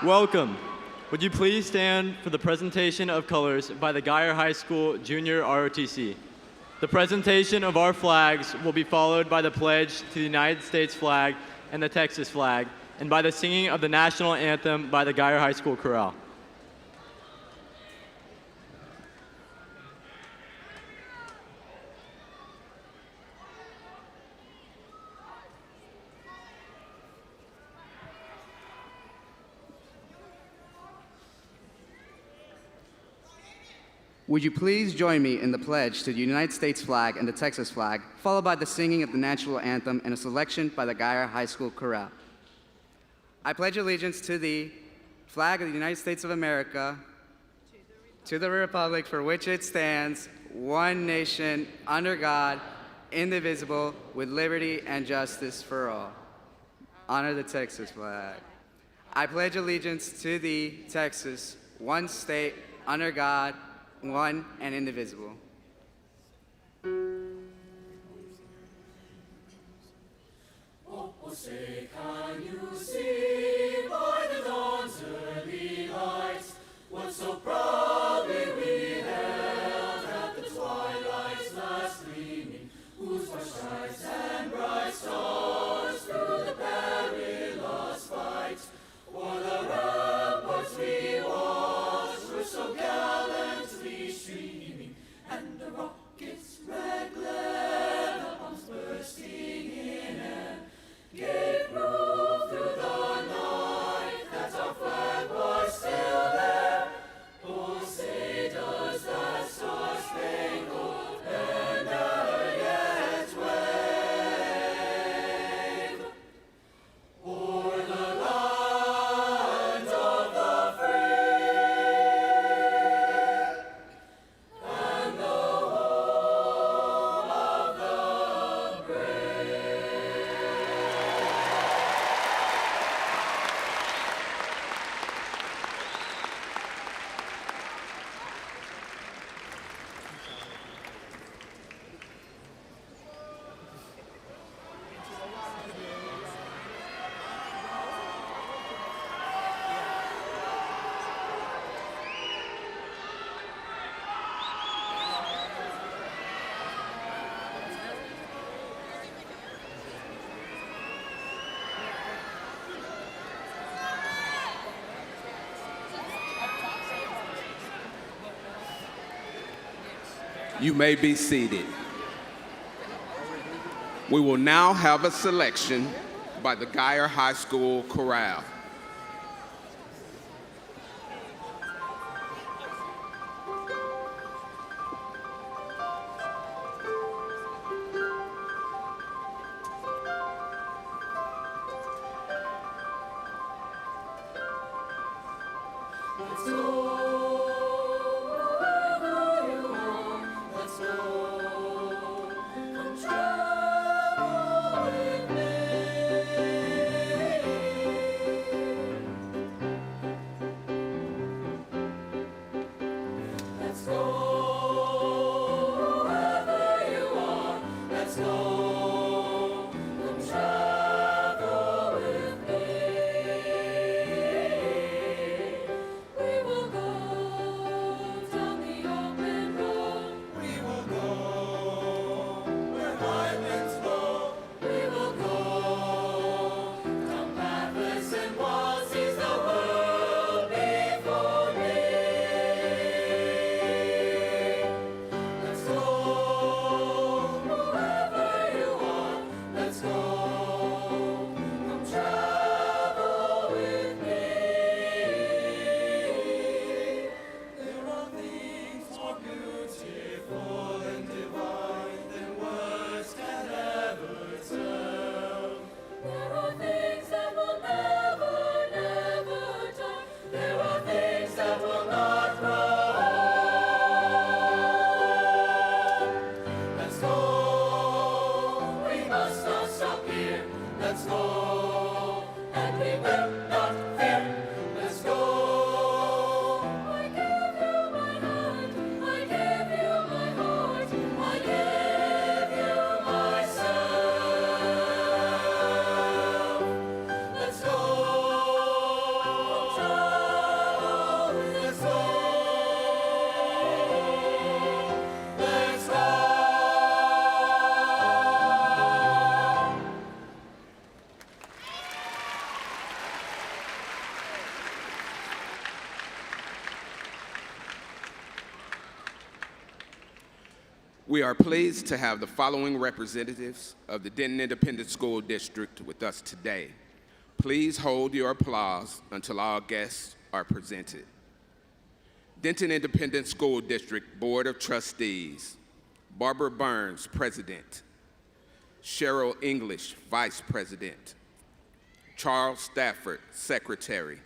Welcome. Would you please stand for the presentation of colors by the Geyer High School Junior ROTC. The presentation of our flags will be followed by the pledge to the United States flag and the Texas flag, and by the singing of the national anthem by the Geyer High School Chorale. Would you please join me in the pledge to the United States flag and the Texas flag, followed by the singing of the national anthem and a selection by the Geyer High School Chorale. I pledge allegiance to the flag of the United States of America, to the republic for which it stands, one nation, under God, indivisible, with liberty and justice for all. Honor the Texas flag. I pledge allegiance to the Texas, one state, under God, one and indivisible. Oh, say, can you see by the dawn's early lights what so proudly we held at the twilight's last gleaming, whose bright stripes and bright stars through the perilous fight o'er the ramparts we watched were so gallantly streaming, and the rocket's red glare, the bombs bursting in air, gave proof through the night that our flag was still there. Oh, say does that star-spangled banner yet wave o'er the land of the free and the home of the brave? You may be seated. We will now have a selection by the Geyer High School Chorale. Let's go, wherever you are, let's go, come travel with me. Let's go, wherever you are, let's go, come travel with me. We will go We are pleased to have the following representatives of the Denton Independent School District with us today. Please hold your applause until all guests are presented. Denton Independent School District Board of Trustees, Barbara Burns, President. Cheryl English, Vice President. Charles Stafford, Secretary.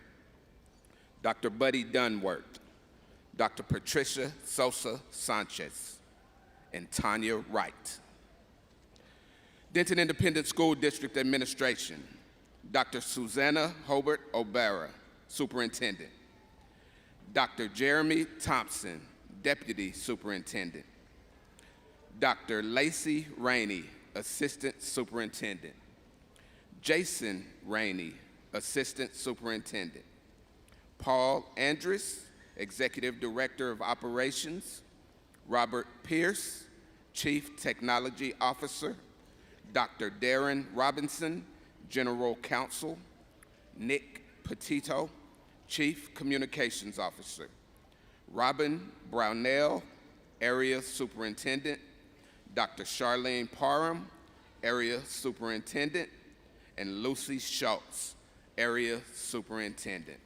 Dr. Buddy Dunworth, Dr. Patricia Sosa Sanchez, and Tanya Wright. Denton Independent School District Administration, Dr. Susanna Hobart O'Bara, Superintendent. Dr. Jeremy Thompson, Deputy Superintendent. Dr. Lacey Rainey, Assistant Superintendent. Jason Rainey, Assistant Superintendent. Paul Andrus, Executive Director of Operations. Robert Pierce, Chief Technology Officer. Dr. Darren Robinson, General Counsel. Nick Petito, Chief Communications Officer. Robin Brownell, Area Superintendent. Dr. Charlene Parham, Area Superintendent. And Lucy Schultz, Area Superintendent.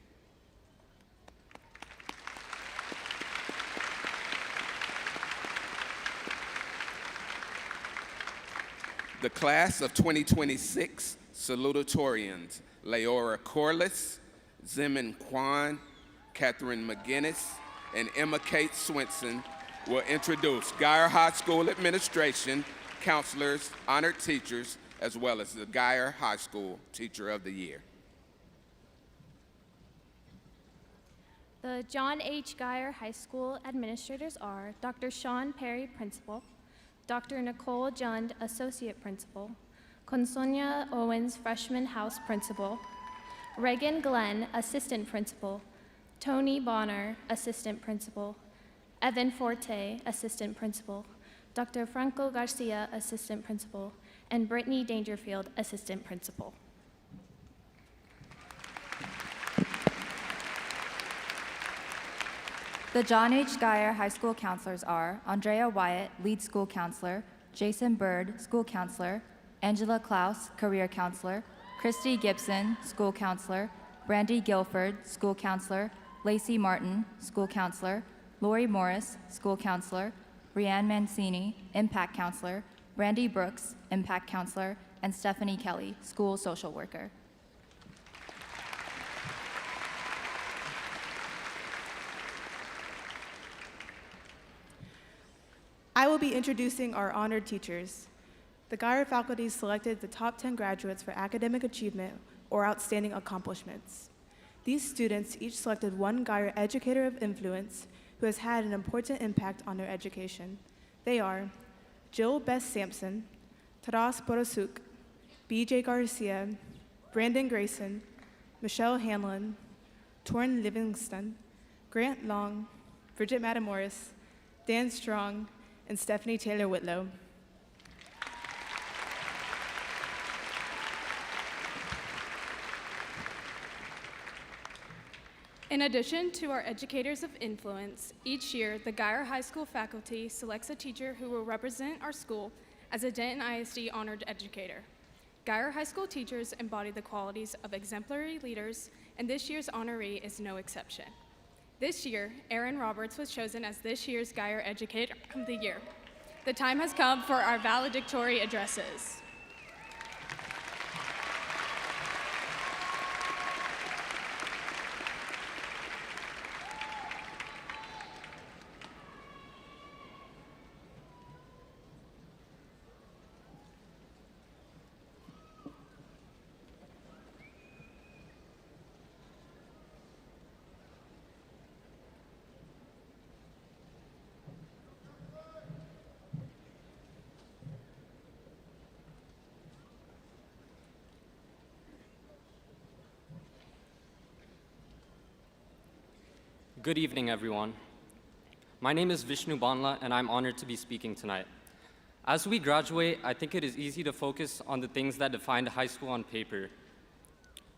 The class of 2026 salutatorians, Leora Corliss, Zemin Kwan, Catherine McGinnis, and Emma Kate Swenson will introduce Geyer High School administration, counselors, honored teachers, as well as the Geyer High School Teacher of the Year. The John H. Geyer High School administrators are Dr. Sean Perry, Principal, Dr. Nicole Jund, Associate Principal, Consonia Owens, Freshman House Principal, Reagan Glenn, Assistant Principal, Tony Bonner, Assistant Principal, Evan Forte, Assistant Principal, Dr. Franco Garcia, Assistant Principal, and Brittany Dangerfield, Assistant Principal. The John H. Geyer High School counselors are Andrea Wyatt, Lead School Counselor, Jason Bird, School Counselor, Angela Klaus, Career Counselor, Christy Gibson, School Counselor, Brandy Guilford, School Counselor, Lacey Martin, School Counselor, Lori Morris, School Counselor, Rianne Mancini, Impact Counselor, Brandy Brooks, Impact Counselor, and Stephanie Kelly, School Social Worker. I will be introducing our honored teachers. The Geyer faculty selected the top 10 graduates for academic achievement or outstanding accomplishments. These students each selected one Geyer educator of influence who has had an important impact on their education. They are Jill Bess Sampson, Taras Borosuk, B.J. Garcia, Brandon Grayson, Michelle Hanlon, Torrin Livingston, Grant Long, Bridget Matamoris, Dan Strong, and Stephanie Taylor Whitlow. In addition to our educators of influence, each year the Geyer High School faculty selects a teacher who will represent our school as a Denton ISD honored educator. Geyer High School teachers embody the qualities of exemplary leaders, and this year's honoree is no exception. This year, Erin Roberts was chosen as this year's Geyer Educator of the Year. The time has come for our valedictory addresses. Good evening, everyone. My name is Vishnu Banla, and I'm honored to be speaking tonight. As we graduate, I think it is easy to focus on the things that defined high school on paper: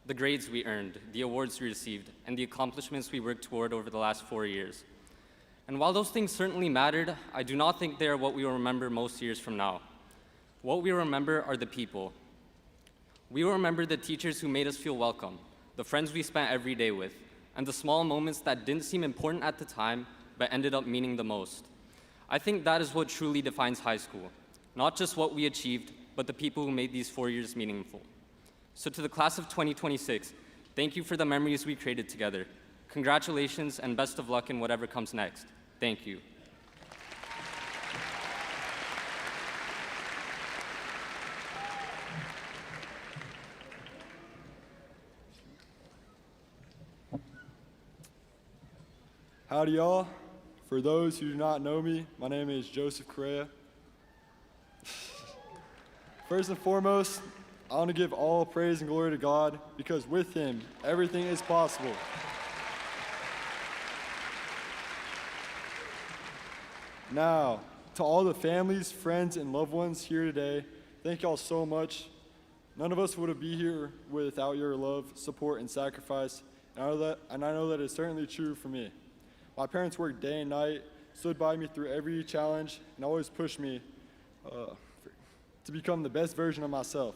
the grades we earned, the awards we received, and the accomplishments we worked toward over the last 4 years. And while those things certainly mattered, I do not think they are what we will remember most years from now. What we remember are the people. We will remember the teachers who made us feel welcome, the friends we spent every day with, and the small moments that didn't seem important at the time, but ended up meaning the most. I think that is what truly defines high school. Not just what we achieved, but the people who made these 4 years meaningful. So to the class of 2026, thank you for the memories we created together. Congratulations and best of luck in whatever comes next. Thank you. Howdy, y'all. For those who do not know me, my name is Joseph Correa. First and foremost, I want to give all praise and glory to God, because with Him, everything is possible. Now, to all the families, friends, and loved ones here today, thank y'all so much. None of us would be here without your love, support, and sacrifice, and I know that it's certainly true for me. My parents worked day and night, stood by me through every challenge, and always pushed me to become the best version of myself.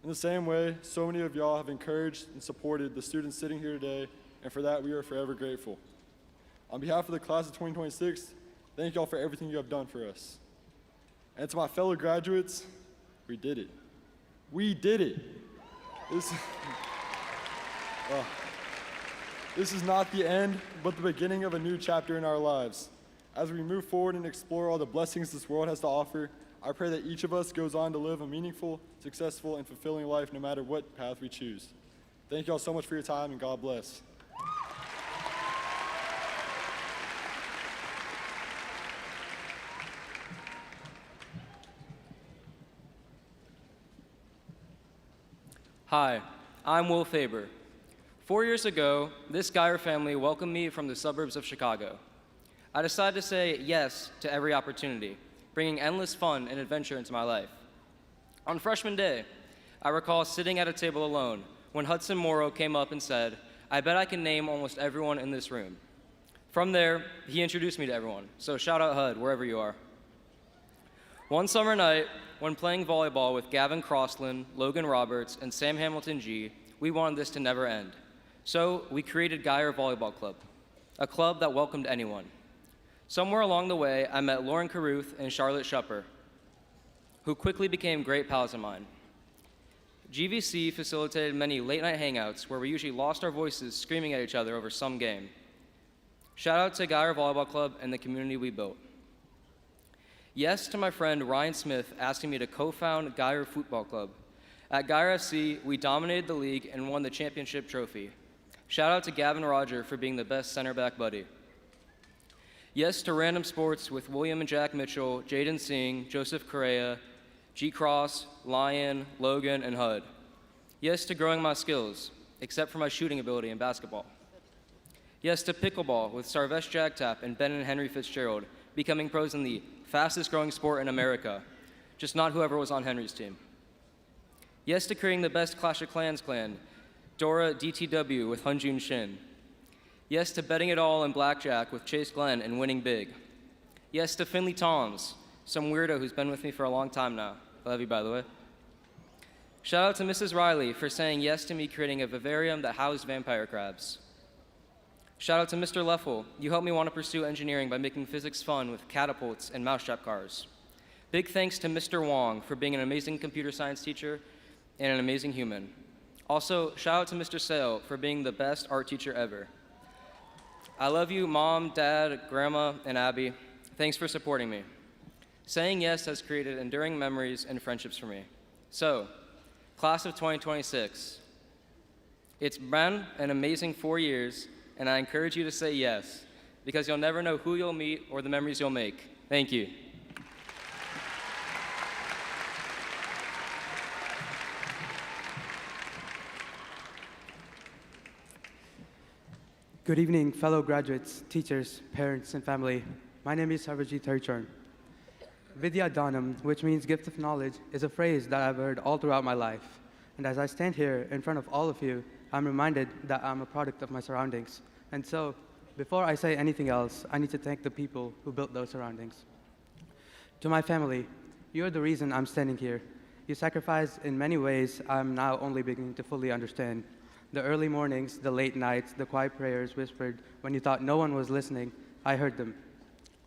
In the same way, so many of y'all have encouraged and supported the students sitting here today, and for that, we are forever grateful. On behalf of the class of 2026, thank y'all for everything you have done for us. And to my fellow graduates, we did it. We did it. This is not the end, but the beginning of a new chapter in our lives. As we move forward and explore all the blessings this world has to offer, I pray that each of us goes on to live a meaningful, successful, and fulfilling life no matter what path we choose. Thank you all so much for your time, and God bless. Hi, I'm Will Faber. 4 years ago, this Geyer family welcomed me from the suburbs of Chicago. I decided to say yes to every opportunity, bringing endless fun and adventure into my life. On freshman day, I recall sitting at a table alone when Hudson Morrow came up and said, "I bet I can name almost everyone in this room." From there, he introduced me to everyone, so shout out HUD, wherever you are. One summer night, when playing volleyball with Gavin Crossland, Logan Roberts, and Sam Hamilton G, we wanted this to never end. So we created Geyer Volleyball Club, a club that welcomed anyone. Somewhere along the way, I met Lauren Caruth and Charlotte Schupper, who quickly became great pals of mine. GVC facilitated many late-night hangouts where we usually lost our voices screaming at each other over some game. Shout out to Geyer Volleyball Club and the community we built. Yes to my friend Ryan Smith asking me to co-found Geyer Football Club. At Geyer FC, we dominated the league and won the championship trophy. Shout out to Gavin Roger for being the best center back buddy. Yes to random sports with William and Jack Mitchell, Jaden Singh, Joseph Correa, G. Cross, Lion, Logan, and HUD. Yes to growing my skills, except for my shooting ability in basketball. Yes to pickleball with Sarvesh Jagtap and Ben and Henry Fitzgerald, becoming pros in the fastest growing sport in America, just not whoever was on Henry's team. Yes to creating the best Clash of Clans clan, Dora DTW with Hunjun Shin. Yes to betting it all in blackjack with Chase Glenn and winning big. Yes to Finley Toms, some weirdo who's been with me for a long time now. I love you, by the way. Shout out to Mrs. Riley for saying yes to me creating a vivarium that housed vampire crabs. Shout out to Mr. Leffel. You helped me want to pursue engineering by making physics fun with catapults and mousetrap cars. Big thanks to Mr. Wong for being an amazing computer science teacher and an amazing human. Also, shout out to Mr. Sale for being the best art teacher ever. I love you, Mom, Dad, Grandma, and Abby. Thanks for supporting me. Saying yes has created enduring memories and friendships for me. So, class of 2026, it's been an amazing 4 years, and I encourage you to say yes, because you'll never know who you'll meet or the memories you'll make. Thank you. Good evening, fellow graduates, teachers, parents, and family. My name is Sarvajit Haricharn. Vidya Dhanam, which means gift of knowledge, is a phrase that I've heard all throughout my life. And as I stand here in front of all of you, I'm reminded that I'm a product of my surroundings. And so, Before I say anything else, I need to thank the people who built those surroundings. To my family, you're the reason I'm standing here. You sacrificed in many ways I'm now only beginning to fully understand. The early mornings, the late nights, the quiet prayers whispered when you thought no one was listening, I heard them.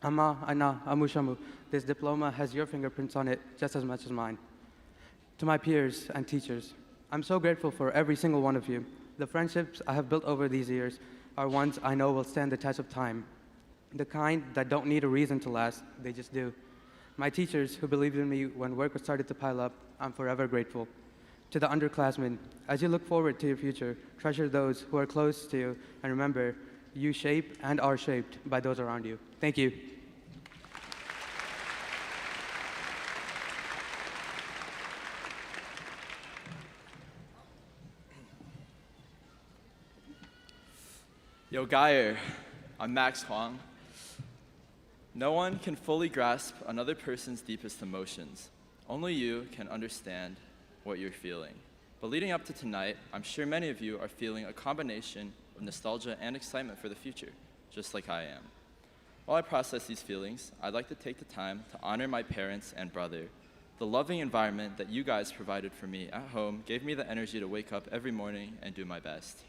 Amma, Anna, Amushamu, this diploma has your fingerprints on it just as much as mine. To my peers and teachers, I'm so grateful for every single one of you. The friendships I have built over these years are ones I know will stand the test of time. The kind that don't need a reason to last, they just do. My teachers who believed in me when work started to pile up, I'm forever grateful. To the underclassmen, as you look forward to your future, treasure those who are close to you, and remember, you shape and are shaped by those around you. Thank you. Yo, Geyer, I'm Max Huang. No one can fully grasp another person's deepest emotions. Only you can understand what you're feeling. But leading up to tonight, I'm sure many of you are feeling a combination of nostalgia and excitement for the future, just like I am. While I process these feelings, I'd like to take the time to honor my parents and brother. The loving environment that you guys provided for me at home gave me the energy to wake up every morning and do my best.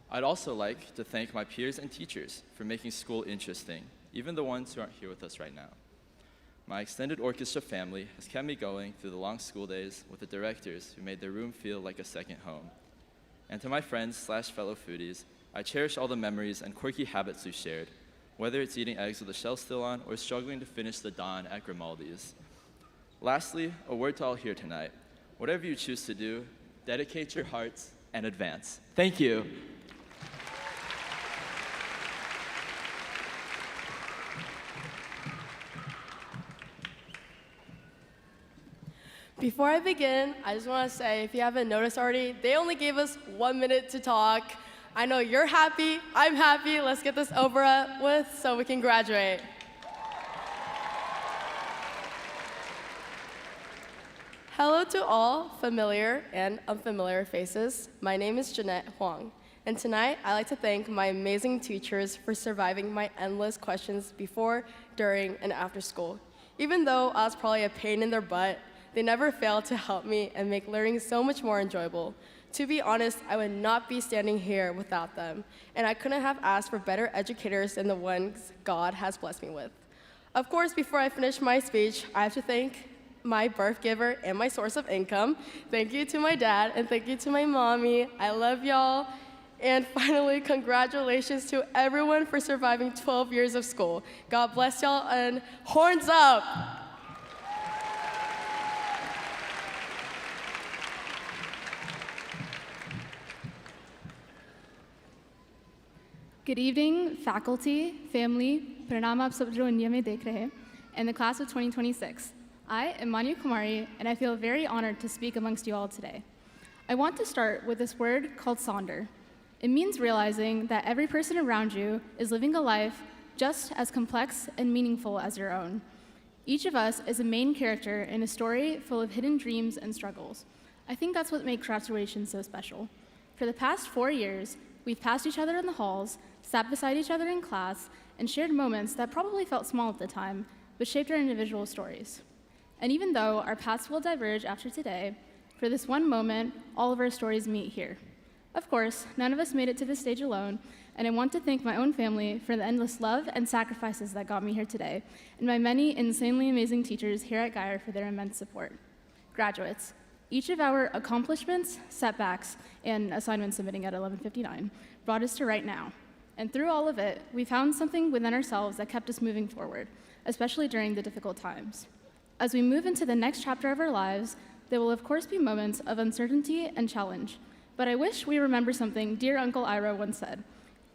I'd also like to thank my peers and teachers for making school interesting, even the ones who aren't here with us right now. My extended orchestra family has kept me going through the long school days with the directors who made the room feel like a second home. And to my friends/fellow foodies, I cherish all the memories and quirky habits we've shared, whether it's eating eggs with the shell still on or struggling to finish the dawn at Grimaldi's. Lastly, a word to all here tonight. Whatever you choose to do, dedicate your hearts and advance. Thank you. Before I begin, I just want to say, if you haven't noticed already, they only gave us 1 minute to talk. I know you're happy, I'm happy. Let's get this over with so we can graduate. Hello to all familiar and unfamiliar faces. My name is Jeanette Huang, and tonight I'd like to thank my amazing teachers for surviving my endless questions before, during, and after school. Even though I was probably a pain in their butt, they never failed to help me and make learning so much more enjoyable. To be honest, I would not be standing here without them, and I couldn't have asked for better educators than the ones God has blessed me with. Of course, before I finish my speech, I have to thank my birth giver and my source of income. Thank you to my dad, and thank you to my mommy. I love y'all. And finally, congratulations to everyone for surviving 12 years of school. God bless y'all, and horns up! Good evening, faculty, family, pranam aap sab jo India mein dekh rahe hain, and the class of 2026. I am Manu Kumari, and I feel very honored to speak amongst you all today. I want to start with this word called sonder. It means realizing that every person around you is living a life just as complex and meaningful as your own. Each of us is a main character in a story full of hidden dreams and struggles. I think that's what makes graduation so special. For the past 4 years, we've passed each other in the halls, sat beside each other in class, and shared moments that probably felt small at the time, but shaped our individual stories. And even though our paths will diverge after today, for this one moment, all of our stories meet here. Of course, none of us made it to this stage alone, and I want to thank my own family for the endless love and sacrifices that got me here today, and my many insanely amazing teachers here at Geyer for their immense support. Graduates, each of our accomplishments, setbacks, and assignments submitting at 11:59 brought us to right now. And through all of it, we found something within ourselves that kept us moving forward, especially during the difficult times. As we move into the next chapter of our lives, there will of course be moments of uncertainty and challenge, but I wish we remember something dear Uncle Ira once said.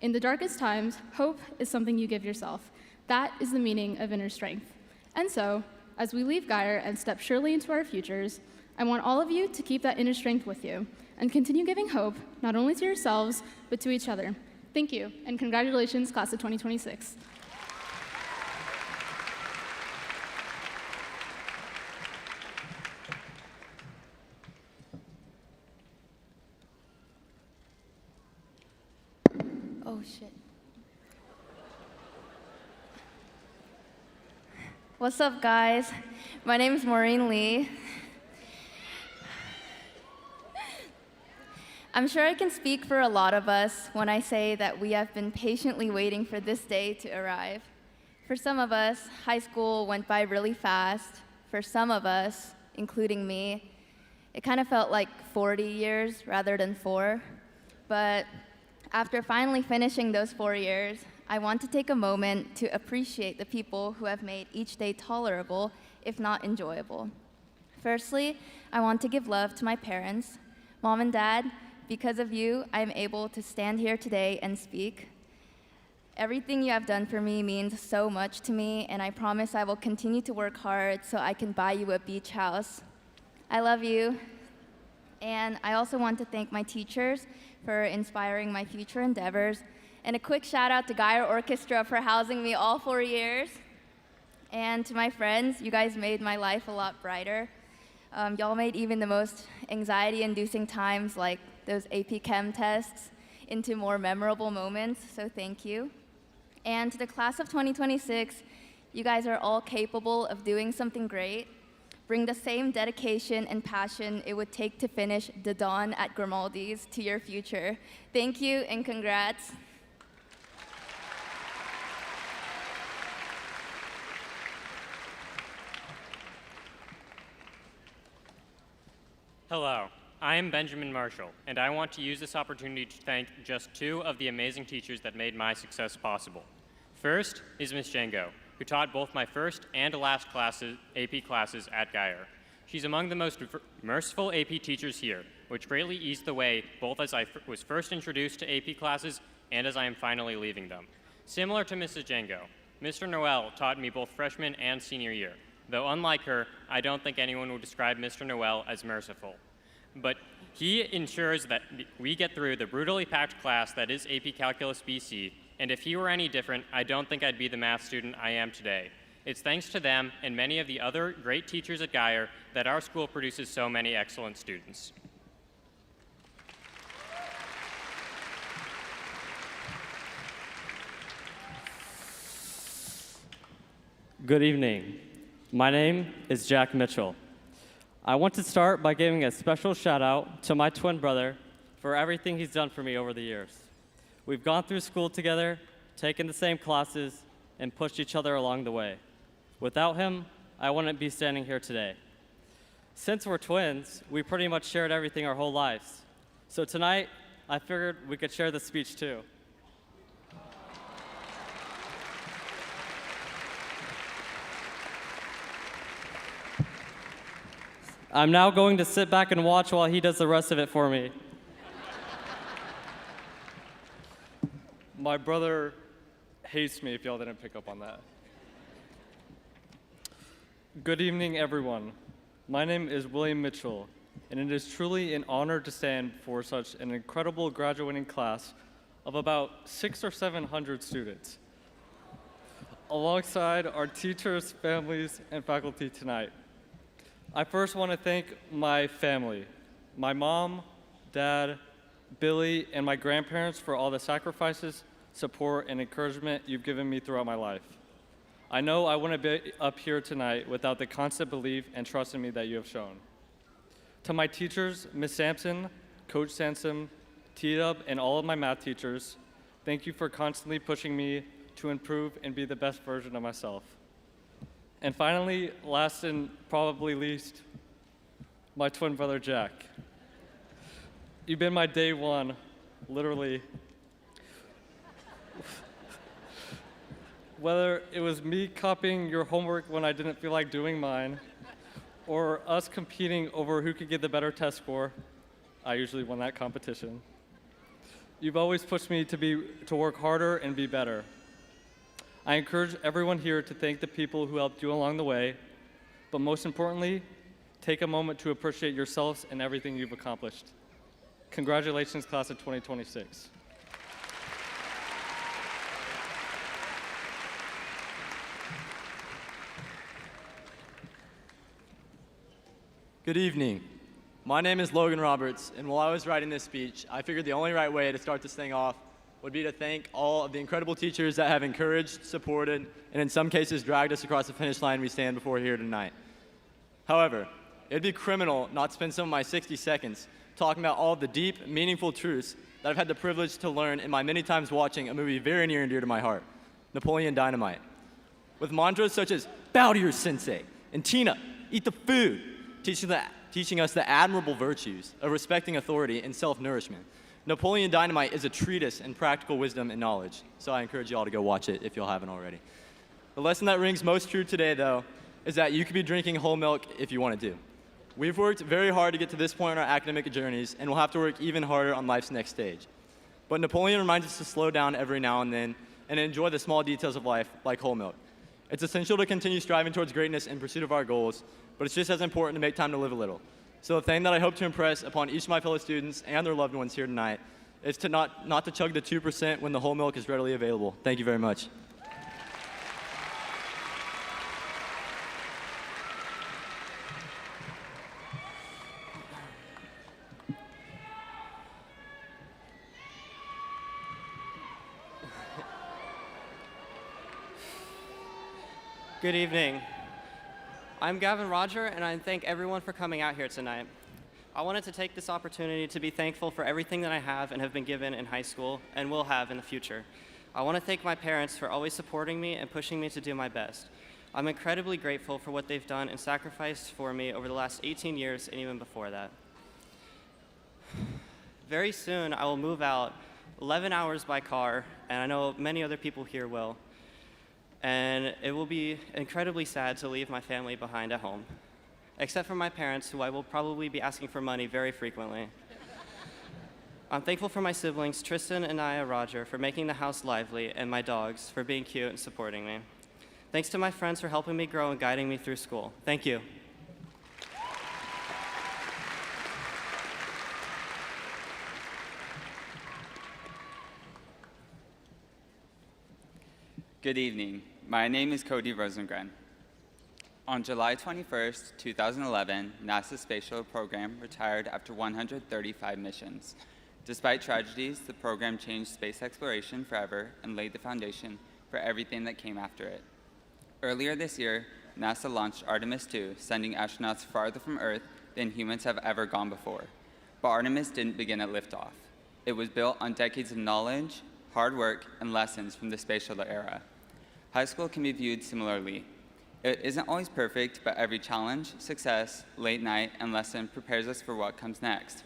In the darkest times, hope is something you give yourself. That is the meaning of inner strength. And so, as we leave Geyer and step surely into our futures, I want all of you to keep that inner strength with you and continue giving hope, not only to yourselves, but to each other. Thank you, and congratulations, class of 2026. Oh, shit. What's up, guys? My name is Maureen Lee. I'm sure I can speak for a lot of us when I say that we have been patiently waiting for this day to arrive. For some of us, high school went by really fast. For some of us, including me, it kind of felt like 40 years rather than 4. But after finally finishing those 4 years, I want to take a moment to appreciate the people who have made each day tolerable, if not enjoyable. Firstly, I want to give love to my parents. Mom and Dad, because of you, I'm able to stand here today and speak. Everything you have done for me means so much to me, and I promise I will continue to work hard so I can buy you a beach house. I love you. And I also want to thank my teachers for inspiring my future endeavors. And a quick shout out to Geyer Orchestra for housing me all 4 years. And to my friends, you guys made my life a lot brighter. Y'all made even the most anxiety-inducing times, like those AP Chem tests, into more memorable moments, so thank you. And to the class of 2026, you guys are all capable of doing something great. Bring the same dedication and passion it would take to finish the dawn at Grimaldi's to your future. Thank you and congrats. Hello, I am Benjamin Marshall, and I want to use this opportunity to thank just 2 of the amazing teachers that made my success possible. First is Ms. Django, who taught both my first and last AP classes at Geyer. She's among the most merciful AP teachers here, which greatly eased the way both as I was first introduced to AP classes and as I am finally leaving them. Similar to Mrs. Django, Mr. Noel taught me both freshman and senior year, though unlike her, I don't think anyone would describe Mr. Noel as merciful. But he ensures that we get through the brutally packed class that is AP Calculus BC, and if he were any different, I don't think I'd be the math student I am today. It's thanks to them and many of the other great teachers at Geyer that our school produces so many excellent students. Good evening. My name is Jack Mitchell. I want to start by giving a special shout out to my twin brother for everything he's done for me over the years. We've gone through school together, taken the same classes, and pushed each other along the way. Without him, I wouldn't be standing here today. Since we're twins, we pretty much shared everything our whole lives. So tonight, I figured we could share the speech too. I'm now going to sit back and watch while he does the rest of it for me. My brother hates me if y'all didn't pick up on that. Good evening, everyone. My name is William Mitchell, and it is truly an honor to stand for such an incredible graduating class of about 600 or 700 students, alongside our teachers, families, and faculty tonight. I first want to thank my family, my mom, dad, Billy, and my grandparents for all the sacrifices, support, and encouragement you've given me throughout my life. I know I wouldn't be up here tonight without the constant belief and trust in me that you have shown. To my teachers, Ms. Sampson, Coach Sansom, T-Dub, and all of my math teachers, thank you for constantly pushing me to improve and be the best version of myself. And finally, last and probably least, my twin brother, Jack. You've been my day one, literally. Whether it was me copying your homework when I didn't feel like doing mine, or us competing over who could get the better test score, I usually won that competition. You've always pushed me to work harder and be better. I encourage everyone here to thank the people who helped you along the way, but most importantly, take a moment to appreciate yourselves and everything you've accomplished. Congratulations, class of 2026. Good evening. My name is Logan Roberts, and while I was writing this speech, I figured the only right way to start this thing off would be to thank all of the incredible teachers that have encouraged, supported, and in some cases dragged us across the finish line we stand before here tonight. However, it'd be criminal not to spend some of my 60 seconds talking about all of the deep, meaningful truths that I've had the privilege to learn in my many times watching a movie very near and dear to my heart, Napoleon Dynamite. With mantras such as, bow to your sensei, and Tina, eat the food, teaching us the admirable virtues of respecting authority and self-nourishment. Napoleon Dynamite is a treatise in practical wisdom and knowledge, so I encourage you all to go watch it if you haven't already. The lesson that rings most true today, though, is that you could be drinking whole milk if you want to. We've worked very hard to get to this point in our academic journeys, and we'll have to work even harder on life's next stage. But Napoleon reminds us to slow down every now and then and enjoy the small details of life, like whole milk. It's essential to continue striving towards greatness in pursuit of our goals, but it's just as important to make time to live a little. So the thing that I hope to impress upon each of my fellow students and their loved ones here tonight is to not to chug the 2% when the whole milk is readily available. Thank you very much. Good evening. I'm Gavin Roger, and I thank everyone for coming out here tonight. I wanted to take this opportunity to be thankful for everything that I have and have been given in high school and will have in the future. I want to thank my parents for always supporting me and pushing me to do my best. I'm incredibly grateful for what they've done and sacrificed for me over the last 18 years and even before that. Very soon, I will move out 11 hours by car, and I know many other people here will. And it will be incredibly sad to leave my family behind at home, except for my parents, who I will probably be asking for money very frequently. I'm thankful for my siblings, Tristan and Naya Roger, for making the house lively, and my dogs for being cute and supporting me. Thanks to my friends for helping me grow and guiding me through school. Thank you. Good evening. My name is Cody Rosengren. On July 21st, 2011, NASA's Space Shuttle program retired after 135 missions. Despite tragedies, the program changed space exploration forever and laid the foundation for everything that came after it. Earlier this year, NASA launched Artemis II, sending astronauts farther from Earth than humans have ever gone before. But Artemis didn't begin at liftoff. It was built on decades of knowledge, hard work, and lessons from the Space Shuttle era. High school can be viewed similarly. It isn't always perfect, but every challenge, success, late night, and lesson prepares us for what comes next.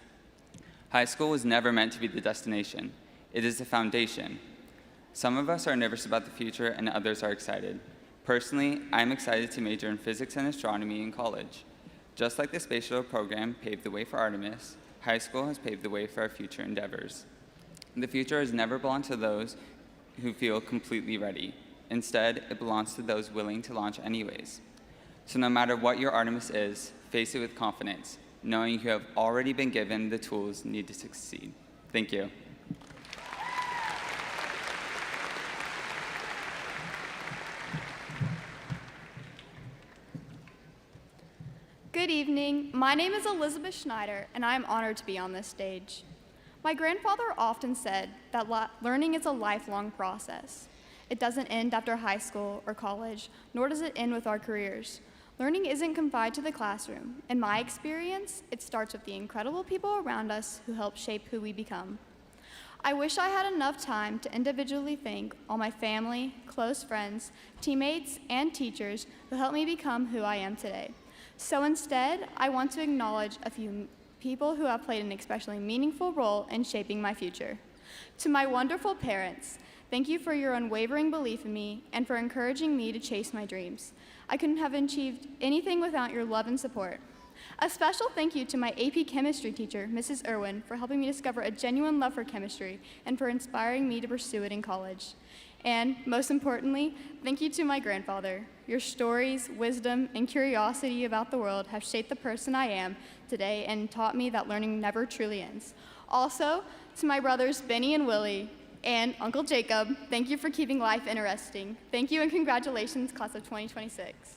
High school was never meant to be the destination. It is the foundation. Some of us are nervous about the future, and others are excited. Personally, I'm excited to major in physics and astronomy in college. Just like the Space Shuttle program paved the way for Artemis, high school has paved the way for our future endeavors. The future has never belonged to those who feel completely ready. Instead, it belongs to those willing to launch anyways. So no matter what your Artemis is, face it with confidence, knowing you have already been given the tools needed to succeed. Thank you. Good evening. My name is Elizabeth Schneider, and I am honored to be on this stage. My grandfather often said that learning is a lifelong process. It doesn't end after high school or college, nor does it end with our careers. Learning isn't confined to the classroom. In my experience, it starts with the incredible people around us who help shape who we become. I wish I had enough time to individually thank all my family, close friends, teammates, and teachers who helped me become who I am today. So instead, I want to acknowledge a few people who have played an especially meaningful role in shaping my future. To my wonderful parents, thank you for your unwavering belief in me and for encouraging me to chase my dreams. I couldn't have achieved anything without your love and support. A special thank you to my AP chemistry teacher, Mrs. Irwin, for helping me discover a genuine love for chemistry and for inspiring me to pursue it in college. And most importantly, thank you to my grandfather. Your stories, wisdom, and curiosity about the world have shaped the person I am today and taught me that learning never truly ends. Also, to my brothers Benny and Willie, and Uncle Jacob, thank you for keeping life interesting. Thank you and congratulations, class of 2026.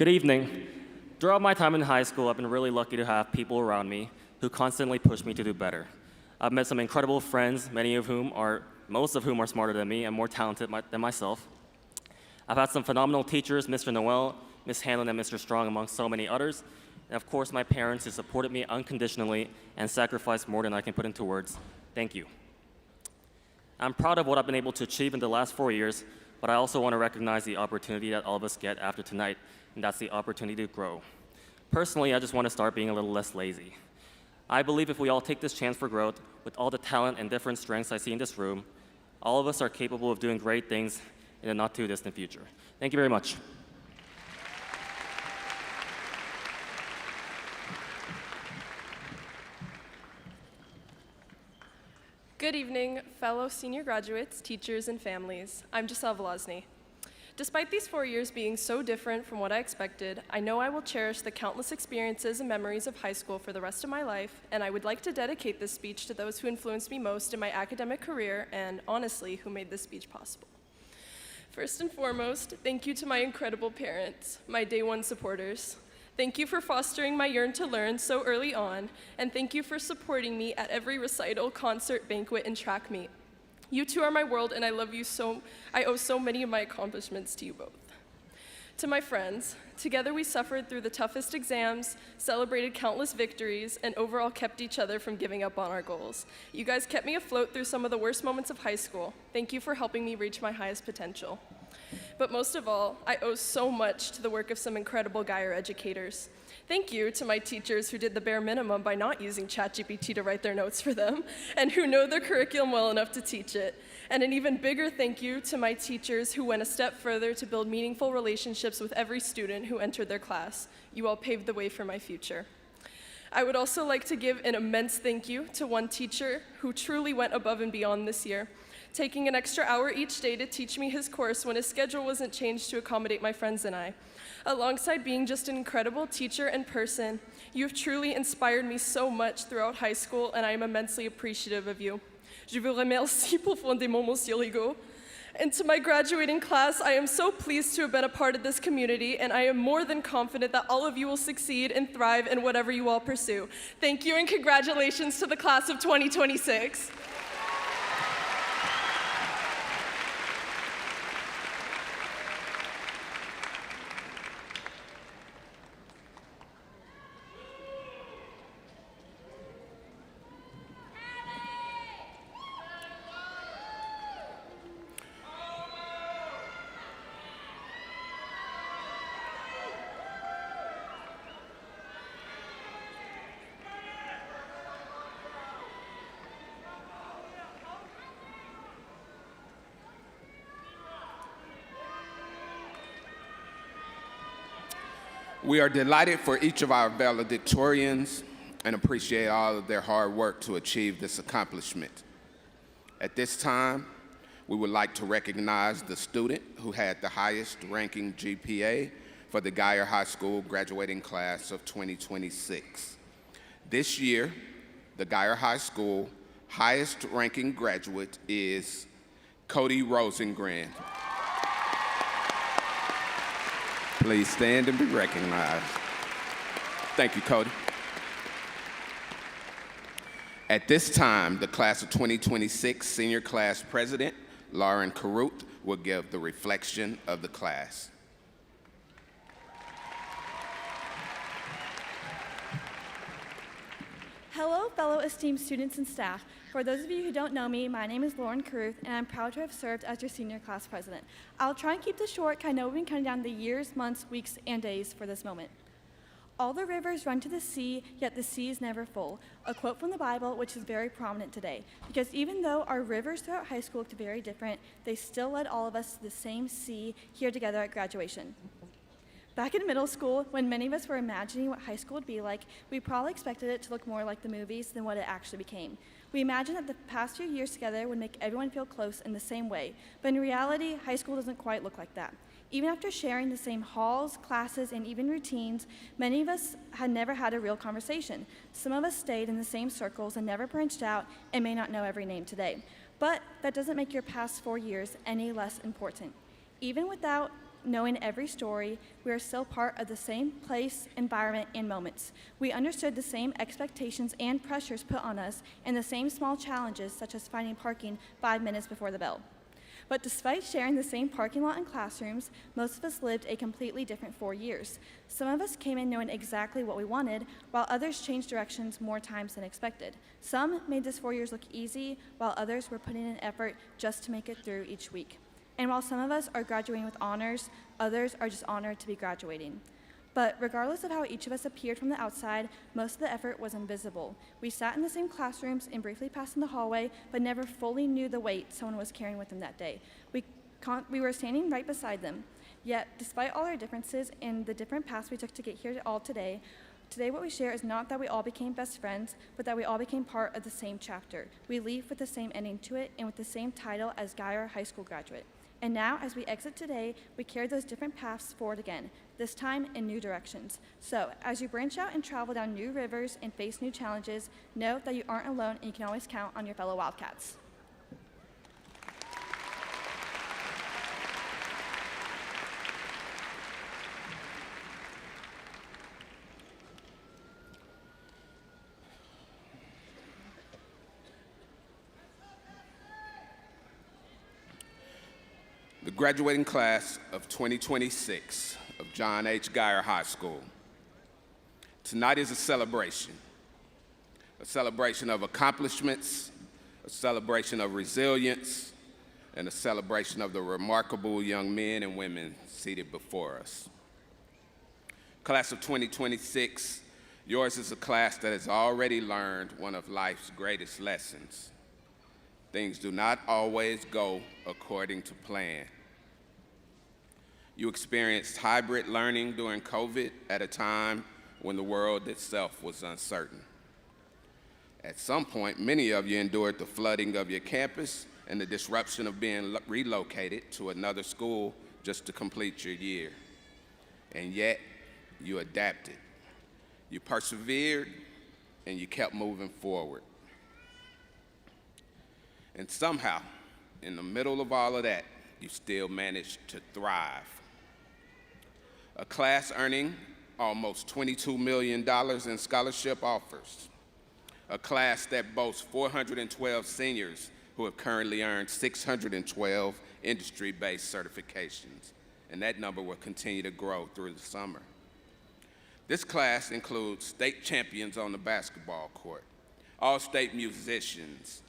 Good evening. Throughout my time in high school, I've been really lucky to have people around me who constantly push me to do better. I've met some incredible friends, most of whom are smarter than me and more talented than myself. I've had some phenomenal teachers, Mr. Noel, Ms. Hanlon, and Mr. Strong, among so many others. And of course, my parents who supported me unconditionally and sacrificed more than I can put into words. Thank you. I'm proud of what I've been able to achieve in the last 4 years, but I also want to recognize the opportunity that all of us get after tonight, and that's the opportunity to grow. Personally, I just want to start being a little less lazy. I believe if we all take this chance for growth, with all the talent and different strengths I see in this room, all of us are capable of doing great things in the not too distant future. Thank you very much. Good evening, fellow senior graduates, teachers, and families. I'm Giselle Velazny. Despite these 4 years being so different from what I expected, I know I will cherish the countless experiences and memories of high school for the rest of my life, and I would like to dedicate this speech to those who influenced me most in my academic career and, honestly, who made this speech possible. First and foremost, thank you to my incredible parents, my day one supporters. Thank you for fostering my yearn to learn so early on, and thank you for supporting me at every recital, concert, banquet, and track meet. You two are my world, and I love you so. I owe so many of my accomplishments to you both. To my friends, together we suffered through the toughest exams, celebrated countless victories, and overall kept each other from giving up on our goals. You guys kept me afloat through some of the worst moments of high school. Thank you for helping me reach my highest potential. But most of all, I owe so much to the work of some incredible Geyer educators. Thank you to my teachers who did the bare minimum by not using ChatGPT to write their notes for them, and who know their curriculum well enough to teach it. And an even bigger thank you to my teachers who went a step further to build meaningful relationships with every student who entered their class. You all paved the way for my future. I would also like to give an immense thank you to one teacher who truly went above and beyond this year, taking an extra hour each day to teach me his course when his schedule wasn't changed to accommodate my friends and I. Alongside being just an incredible teacher and person, you have truly inspired me so much throughout high school, and I am immensely appreciative of you. Je vous remercie profondément, Monsieur Rigaud. And to my graduating class, I am so pleased to have been a part of this community, and I am more than confident that all of you will succeed and thrive in whatever you all pursue. Thank you, and congratulations to the class of 2026. We are delighted for each of our valedictorians and appreciate all of their hard work to achieve this accomplishment. At this time, we would like to recognize the student who had the highest ranking GPA for the Geyer High School graduating class of 2026. This year, the Geyer High School highest ranking graduate is Cody Rosengren. Please stand and be recognized. Thank you, Cody. At this time, the class of 2026 senior class president, Lauren Carruth, will give the reflection of the class. Hello, fellow esteemed students and staff. For those of you who don't know me, my name is Lauren Carruth, and I'm proud to have served as your senior class president. I'll try and keep this short, because I know we've been counting down the years, months, weeks, and days for this moment. All the rivers run to the sea, yet the sea is never full. A quote from the Bible, which is very prominent today. Because even though our rivers throughout high school looked very different, they still led all of us to the same sea here together at graduation. Back in middle school, when many of us were imagining what high school would be like, we probably expected it to look more like the movies than what it actually became. We imagined that the past few years together would make everyone feel close in the same way, but in reality, high school doesn't quite look like that. Even after sharing the same halls, classes, and even routines, many of us had never had a real conversation. Some of us stayed in the same circles and never branched out and may not know every name today. But that doesn't make your past 4 years any less important. Even without knowing every story, we are still part of the same place, environment, and moments. We understood the same expectations and pressures put on us and the same small challenges, such as finding parking 5 minutes before the bell. But despite sharing the same parking lot and classrooms, most of us lived a completely different 4 years. Some of us came in knowing exactly what we wanted, while others changed directions more times than expected. Some made this 4 years look easy, while others were putting in effort just to make it through each week. And while some of us are graduating with honors, others are just honored to be graduating. But regardless of how each of us appeared from the outside, most of the effort was invisible. We sat in the same classrooms and briefly passed in the hallway, but never fully knew the weight someone was carrying with them that day. We were standing right beside them. Yet, despite all our differences and the different paths we took to get here all today what we share is not that we all became best friends, but that we all became part of the same chapter. We leave with the same ending to it and with the same title as Geyer High School graduate. And now, as we exit today, we carry those different paths forward again, this time in new directions. So, as you branch out and travel down new rivers and face new challenges, know that you aren't alone and you can always count on your fellow Wildcats. The graduating class of 2026 of John H. Geyer High School. Tonight is a celebration of accomplishments, a celebration of resilience, and a celebration of the remarkable young men and women seated before us. Class of 2026, yours is a class that has already learned one of life's greatest lessons. Things do not always go according to plan. You experienced hybrid learning during COVID at a time when the world itself was uncertain. At some point, many of you endured the flooding of your campus and the disruption of being relocated to another school just to complete your year. And yet, you adapted. You persevered, and you kept moving forward. And somehow, in the middle of all of that, you still managed to thrive. A class earning almost $22 million in scholarship offers. A class that boasts 412 seniors who have currently earned 612 industry-based certifications, and that number will continue to grow through the summer. This class includes state champions on the basketball court, all-state musicians,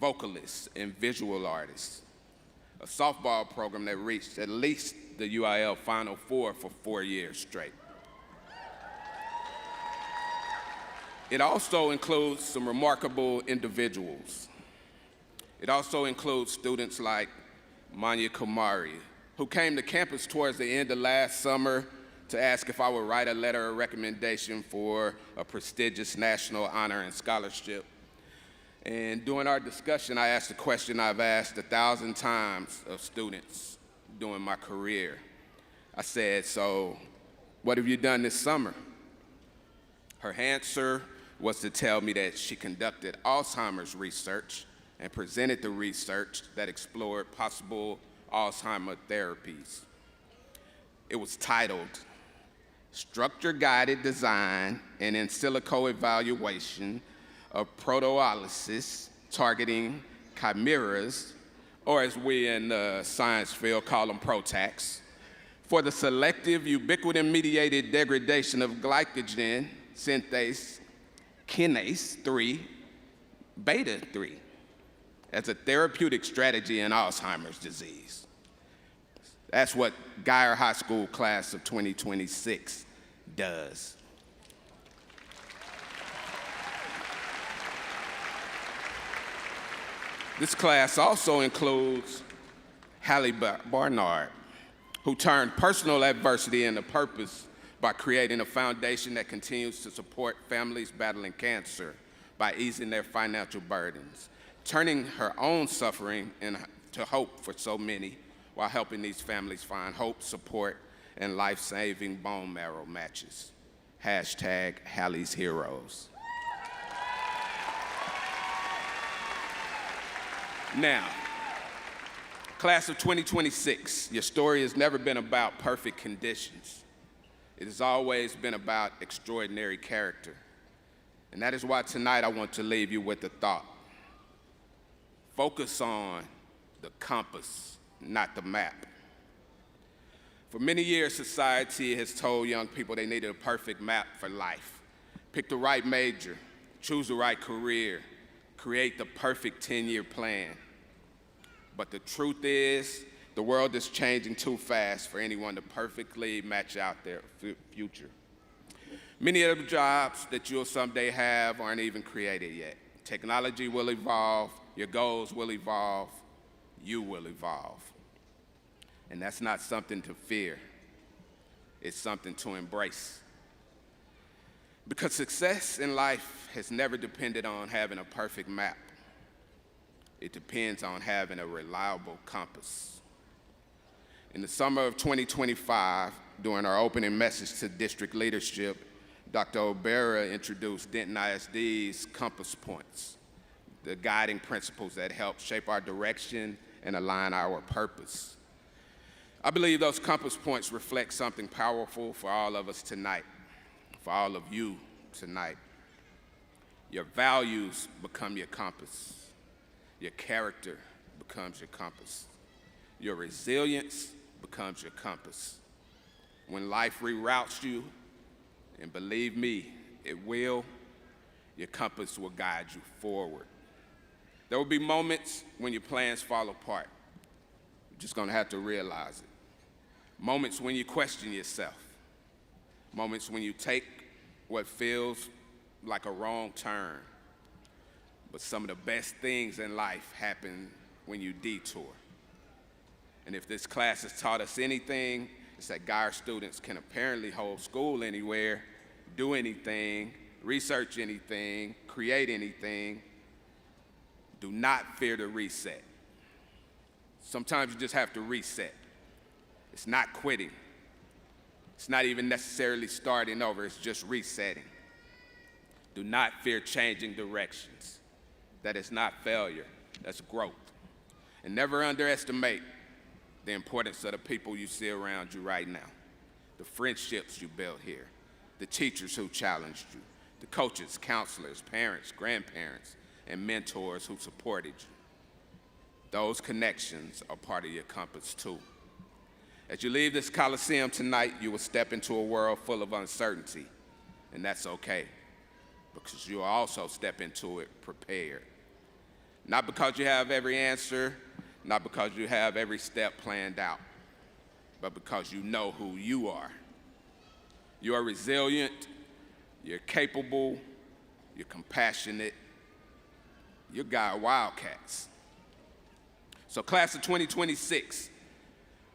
vocalists, and visual artists, a softball program that reached at least the UIL Final Four for 4 years straight. It also includes some remarkable individuals. It also includes students like Manya Kumari, who came to campus towards the end of last summer to ask if I would write a letter of recommendation for a prestigious national honor and scholarship. And during our discussion, I asked a question I've asked 1,000 times of students during my career. I said, "So, what have you done this summer?" Her answer was to tell me that she conducted Alzheimer's research and presented the research that explored possible Alzheimer therapies. It was titled, "Structure-Guided Design and In Silico Evaluation of Proteolysis Targeting Chimeras," or as we in the science field call them, PROTACs, "for the selective ubiquitin-mediated degradation of glycogen synthase kinase 3, beta 3, as a therapeutic strategy in Alzheimer's disease." That's what Geyer High School class of 2026 does. This class also includes Hallie Barnard, who turned personal adversity into purpose by creating a foundation that continues to support families battling cancer by easing their financial burdens, turning her own suffering into hope for so many while helping these families find hope, support, and life-saving bone marrow matches. Hashtag Hallie's Heroes. Now, Class of 2026, your story has never been about perfect conditions. It has always been about extraordinary character. And that is why tonight I want to leave you with a thought. Focus on the compass, not the map. For many years, society has told young people they needed a perfect map for life. Pick the right major, choose the right career, create the perfect 10-year plan. But the truth is, the world is changing too fast for anyone to perfectly match out their future. Many of the jobs that you'll someday have aren't even created yet. Technology will evolve, your goals will evolve, you will evolve. And that's not something to fear, it's something to embrace. Because success in life has never depended on having a perfect map. It depends on having a reliable compass. In the summer of 2025, during our opening message to district leadership, Dr. O'Bara introduced Denton ISD's compass points, the guiding principles that help shape our direction and align our purpose. I believe those compass points reflect something powerful for all of us tonight, for all of you tonight. Your values become your compass. Your character becomes your compass. Your resilience becomes your compass. When life reroutes you, and believe me, it will, your compass will guide you forward. There will be moments when your plans fall apart. You're just gonna have to realize it. Moments when you question yourself. Moments when you take what feels like a wrong turn. But some of the best things in life happen when you detour. And if this class has taught us anything, it's that Guyer students can apparently hold school anywhere, do anything, research anything, create anything. Do not fear the reset. Sometimes you just have to reset. It's not quitting. It's not even necessarily starting over, it's just resetting. Do not fear changing directions. That is not failure, that's growth. And never underestimate the importance of the people you see around you right now, the friendships you built here, the teachers who challenged you, the coaches, counselors, parents, grandparents, and mentors who supported you. Those connections are part of your compass too. As you leave this Coliseum tonight, you will step into a world full of uncertainty, and that's okay, because you will also step into it prepared. Not because you have every answer, not because you have every step planned out, but because you know who you are. You are resilient, you're capable, you're compassionate, you're Guyer Wildcats. So class of 2026,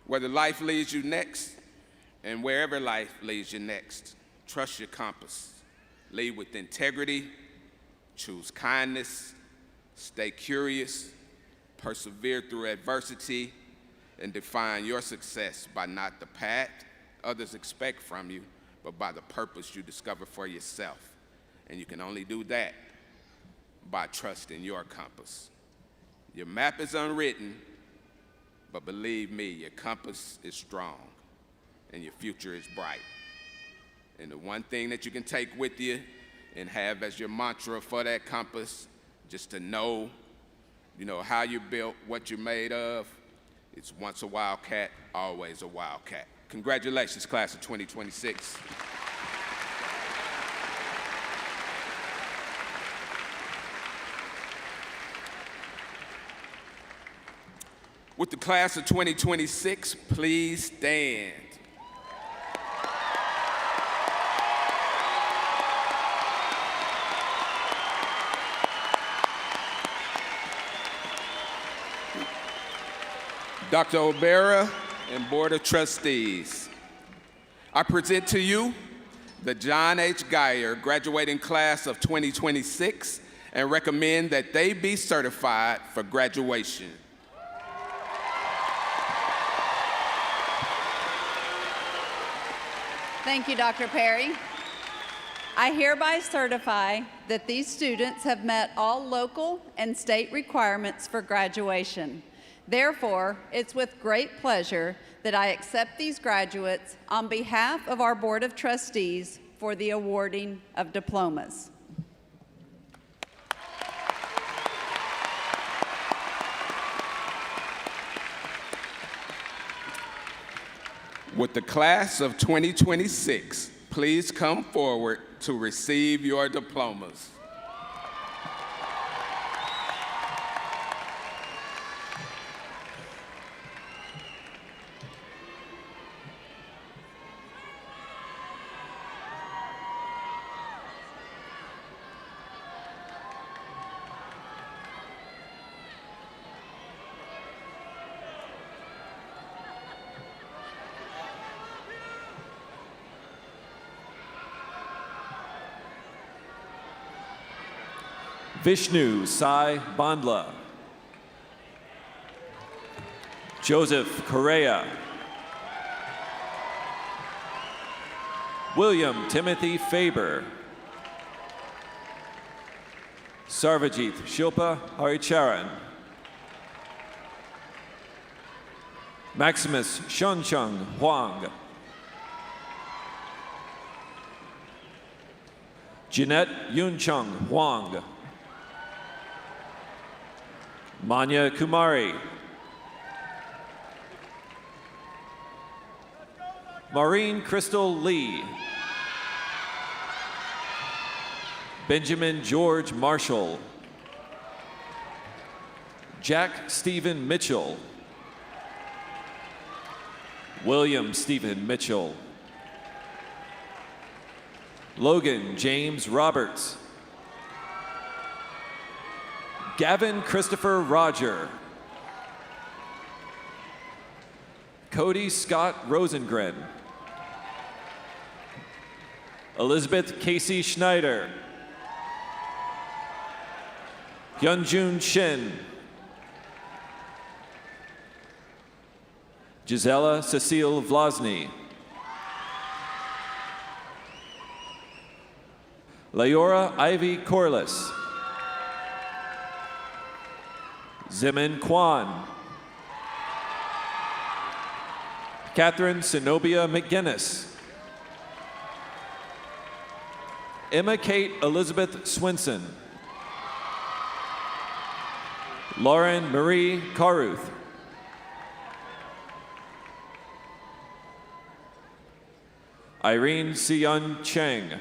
whether life leads you next and wherever life leads you next, trust your compass. Lead with integrity, choose kindness, stay curious, persevere through adversity, and define your success by not the path others expect from you, but by the purpose you discover for yourself. And you can only do that by trusting your compass. Your map is unwritten, but believe me, your compass is strong and your future is bright. And the one thing that you can take with you and have as your mantra for that compass, just to know, how you're built, what you're made of, it's once a Wildcat, always a Wildcat. Congratulations, class of 2026. With the class of 2026, please stand. Dr. O'Bara and Board of Trustees, I present to you the John H. Guyer graduating class of 2026 and recommend that they be certified for graduation. Thank you, Dr. Perry. I hereby certify that these students have met all local and state requirements for graduation. Therefore, it's with great pleasure that I accept these graduates on behalf of our Board of Trustees for the awarding of diplomas. Would the class of 2026 please come forward to receive your diplomas? Vishnu Sai Bandla. Joseph Correa. William Timothy Faber. Sarvajit Shilpa Haricharan. Maximus Shunchung Huang. Jeanette Yunchung Huang. Manya Kumari. Maureen Crystal Lee. Benjamin George Marshall. Jack Stephen Mitchell. William Stephen Mitchell. Logan James Roberts. Gavin Christopher Roger. Cody Scott Rosengren. Elizabeth Casey Schneider. Hyunjun Shin. Gisela Cecile Vlasny. Leora Ivy Corliss. Zimin Kwan. Catherine Zenobia McGinnis. Emma Kate Elizabeth Swinson. Lauren Marie Caruth. Irene Siyun Cheng.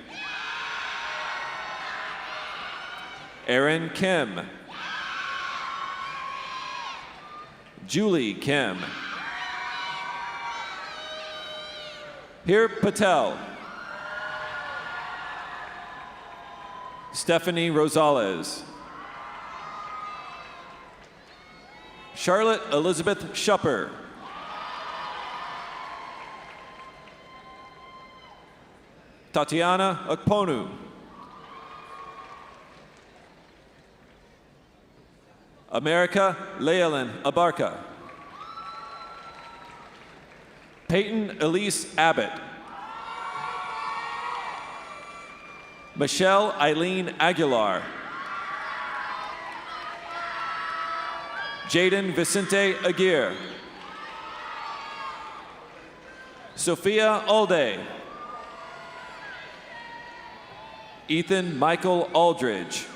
Erin Kim. Julie Kim. Hir Patel. Stephanie Rosales. Charlotte Elizabeth Schupper. Tatiana Okponu. America Leilin Abarca. Peyton Elise Abbott. Michelle Eileen Aguilar. Jaden Vicente Aguirre. Sophia Alday. Ethan Michael Aldridge.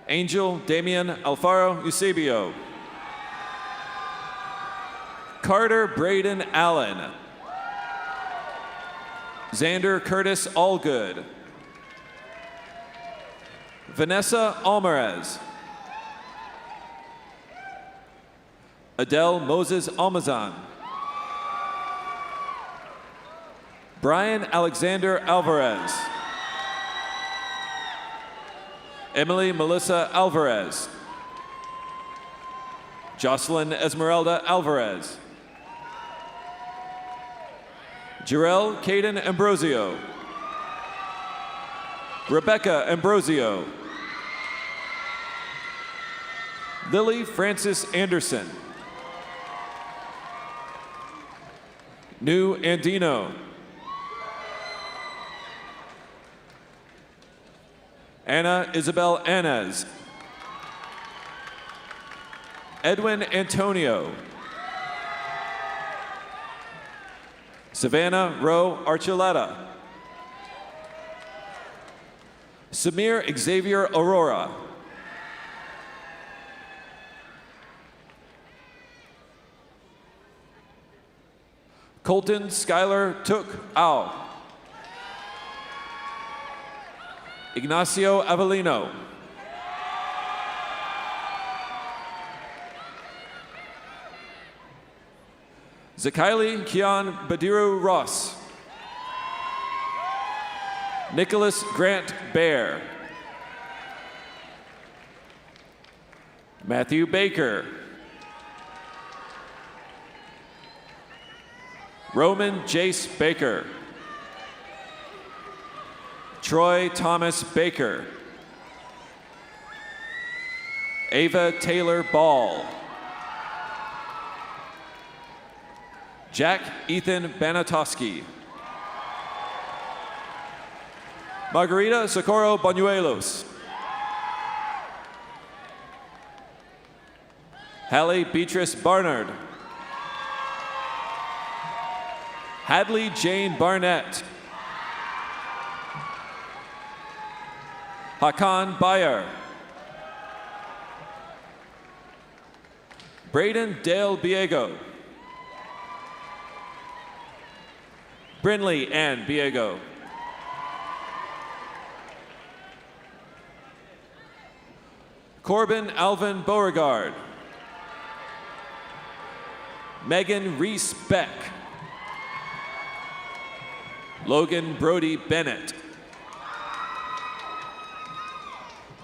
Angel Damian Alfaro Eusebio. Carter Braden Allen. Xander Curtis Allgood. Vanessa Alvarez. Adele Moses Almazan. Brian Alexander Alvarez. Emily Melissa Alvarez. Jocelyn Esmeralda Alvarez. Jarrell Caden Ambrosio. Rebecca Ambrosio. Lily Francis Anderson. New Andino. Anna Isabel Anez. Edwin Antonio. Savannah Rowe Archuleta. Samir Xavier Aurora. Colton Skylar Took Au. Ignacio Avellino. Zakaili Kian Badiru Ross. Nicholas Grant Bear. Matthew Baker. Roman Jace Baker. Troy Thomas Baker. Ava Taylor Ball. Jack Ethan Banatowski. Margarita Socorro Banuelos. Hallie Beatrice Barnard. Hadley Jane Barnett. Hakan Bayer. Braden Dale Biego. Brinley Ann Biego. Corbin Alvin Beauregard. Megan Reese Beck. Logan Brody Bennett.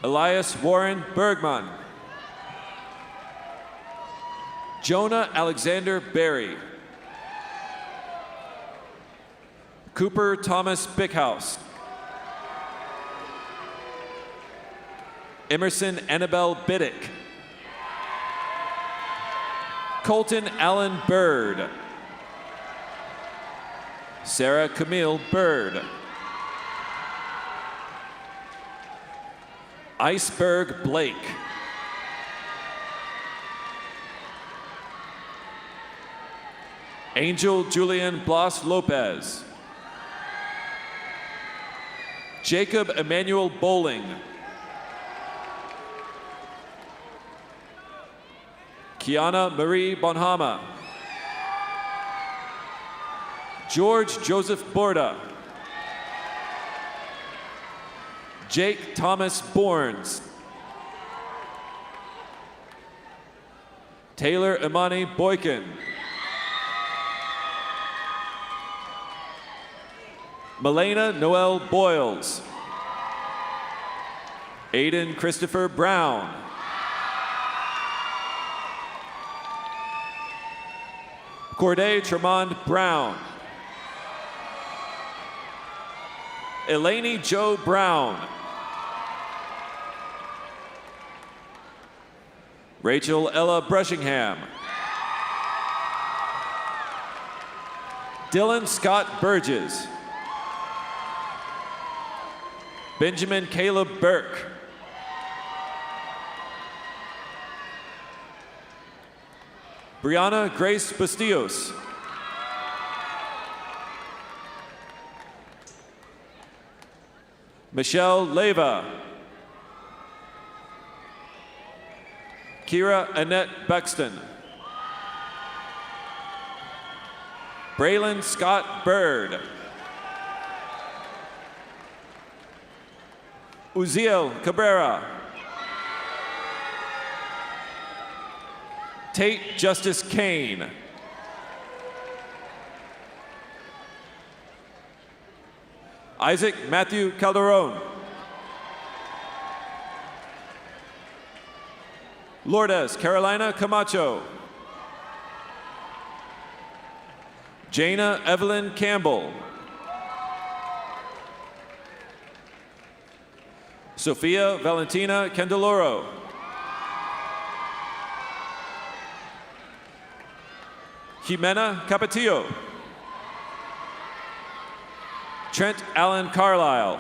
Elias Warren Bergman. Jonah Alexander Berry. Cooper Thomas Bickhouse. Emerson Annabelle Biddick. Colton Allen Bird. Sarah Camille Bird. Iceberg Blake. Angel Julian Blas Lopez. Jacob Emmanuel Bowling. Kiana Marie Bonhama. George Joseph Borda. Jake Thomas Bournes. Taylor Imani Boykin. Melena Noel Boyles. Aiden Christopher Brown. Corday Tremond Brown. Eleni Joe Brown. Rachel Ella Brushingham. Dylan Scott Burgess. Benjamin Caleb Burke. Brianna Grace Bastillos. Michelle Leva. Kira Annette Buxton. Braylon Scott Bird. Uziel Cabrera. Tate Justice Kane. Isaac Matthew Calderon. Lourdes Carolina Camacho. Jana Evelyn Campbell. Sophia Valentina Candeloro. Jimena Capetillo. Trent Allen Carlisle.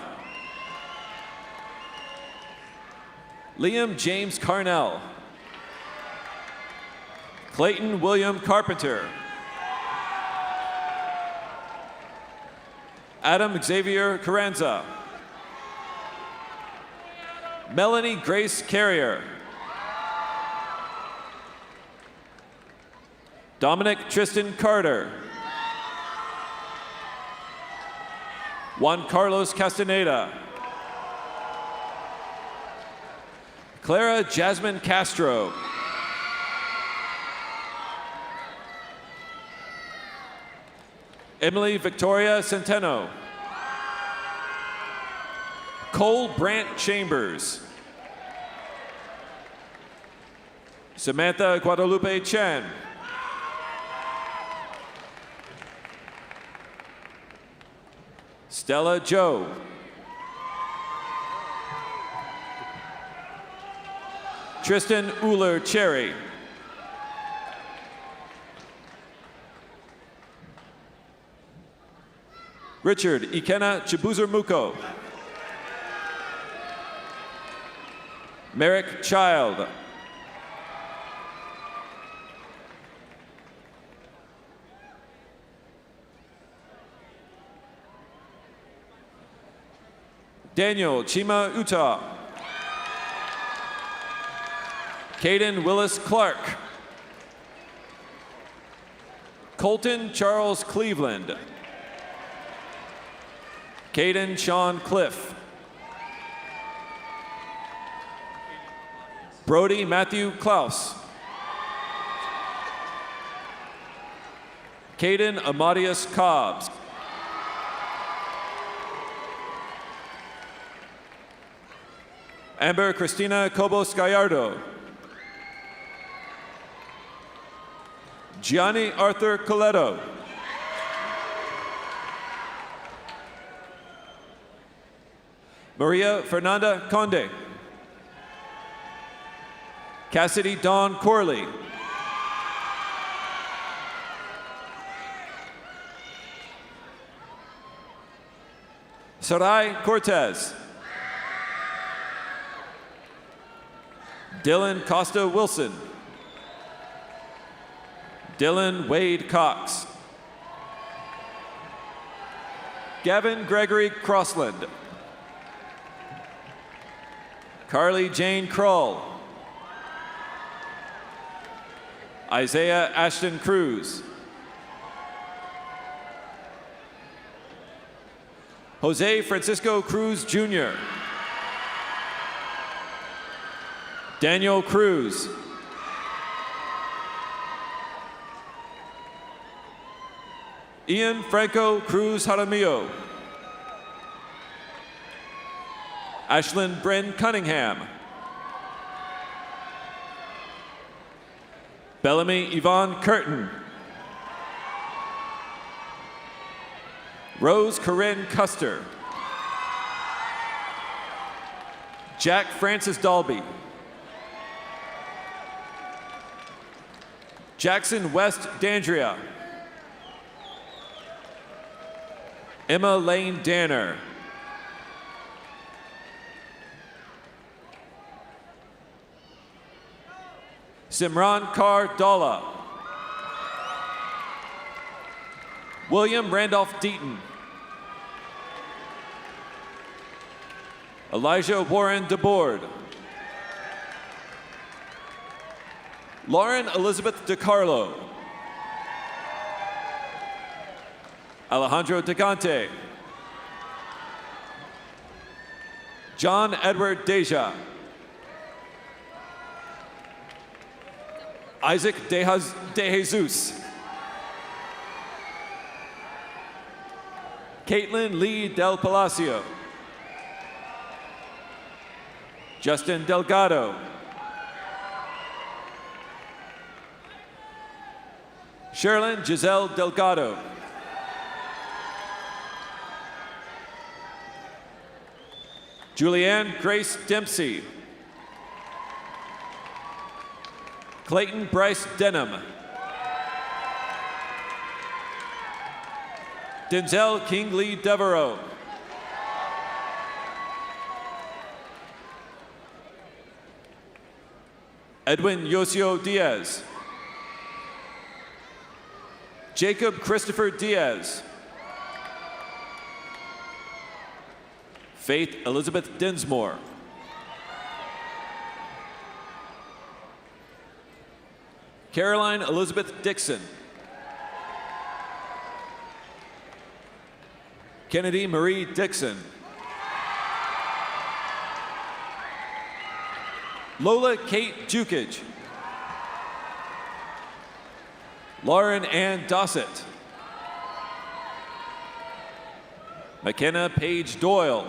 Liam James Carnell. Clayton William Carpenter. Adam Xavier Carranza. Melanie Grace Carrier. Dominic Tristan Carter. Juan Carlos Castaneda. Clara Jasmine Castro. Emily Victoria Centeno. Cole Brant Chambers. Samantha Guadalupe Chen. Stella Joe. Tristan Uller Cherry. Richard Ikena Chibuzurmuko. Merrick Child. Daniel Chima Utah. Caden Willis Clark. Colton Charles Cleveland. Caden Sean Cliff. Brody Matthew Klaus. Caden Amadius Cobbs. Amber Christina Cobos Gallardo. Gianni Arthur Coletto. Maria Fernanda Conde. Cassidy Dawn Corley. Sarai Cortez. Dylan Costa Wilson. Dylan Wade Cox. Gavin Gregory Crossland. Carly Jane Kroll. Isaiah Ashton Cruz. Jose Francisco Cruz Jr. Daniel Cruz. Ian Franco Cruz Jaramillo. Ashlyn Bryn Cunningham. Bellamy Yvonne Curtin. Rose Corinne Custer. Jack Francis Dalby. Jackson West Dandria. Emma Lane Danner. Simran Kaur Dalla. William Randolph Deaton. Elijah Warren DeBoard. Lauren Elizabeth DeCarlo. Alejandro Degante. John Edward Deja. Isaac De Jesus. Caitlin Lee Del Palacio. Justin Delgado. Sherilyn Giselle Delgado. Julianne Grace Dempsey. Clayton Bryce Denham. Denzel King Lee Devereaux. Edwin Yosio Diaz. Jacob Christopher Diaz. Faith Elizabeth Dinsmore. Caroline Elizabeth Dixon. Kennedy Marie Dixon. Lola Kate Jukich. Lauren Ann Dossett. McKenna Paige Doyle.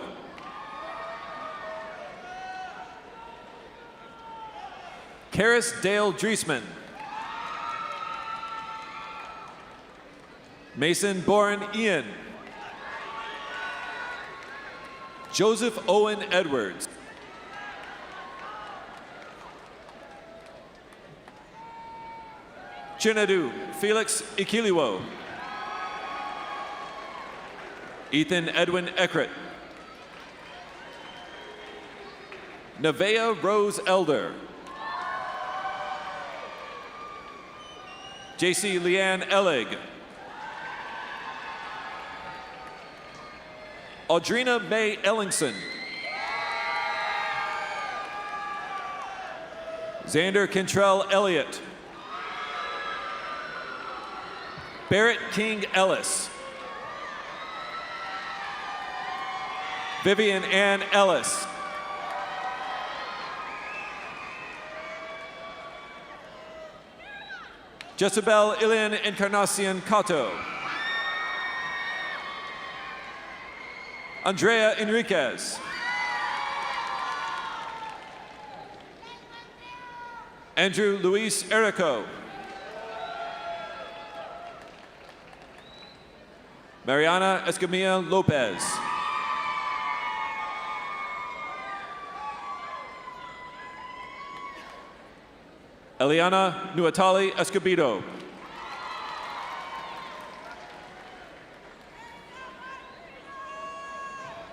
Karis Dale Driesman. Mason Boren Ian. Joseph Owen Edwards. Chinadu Felix Ikiliwo. Ethan Edwin Eckert. Nevaeh Rose Elder. JC Leanne Ellig. Audrina May Ellingson. Xander Kentrell Elliott. Barrett King Ellis. Vivian Ann Ellis. Jezebel Ilian Encarnacion Cato. Andrea Enriquez. Andrew Luis Erico. Mariana Escamilla Lopez. Eliana Nuatali Escobedo.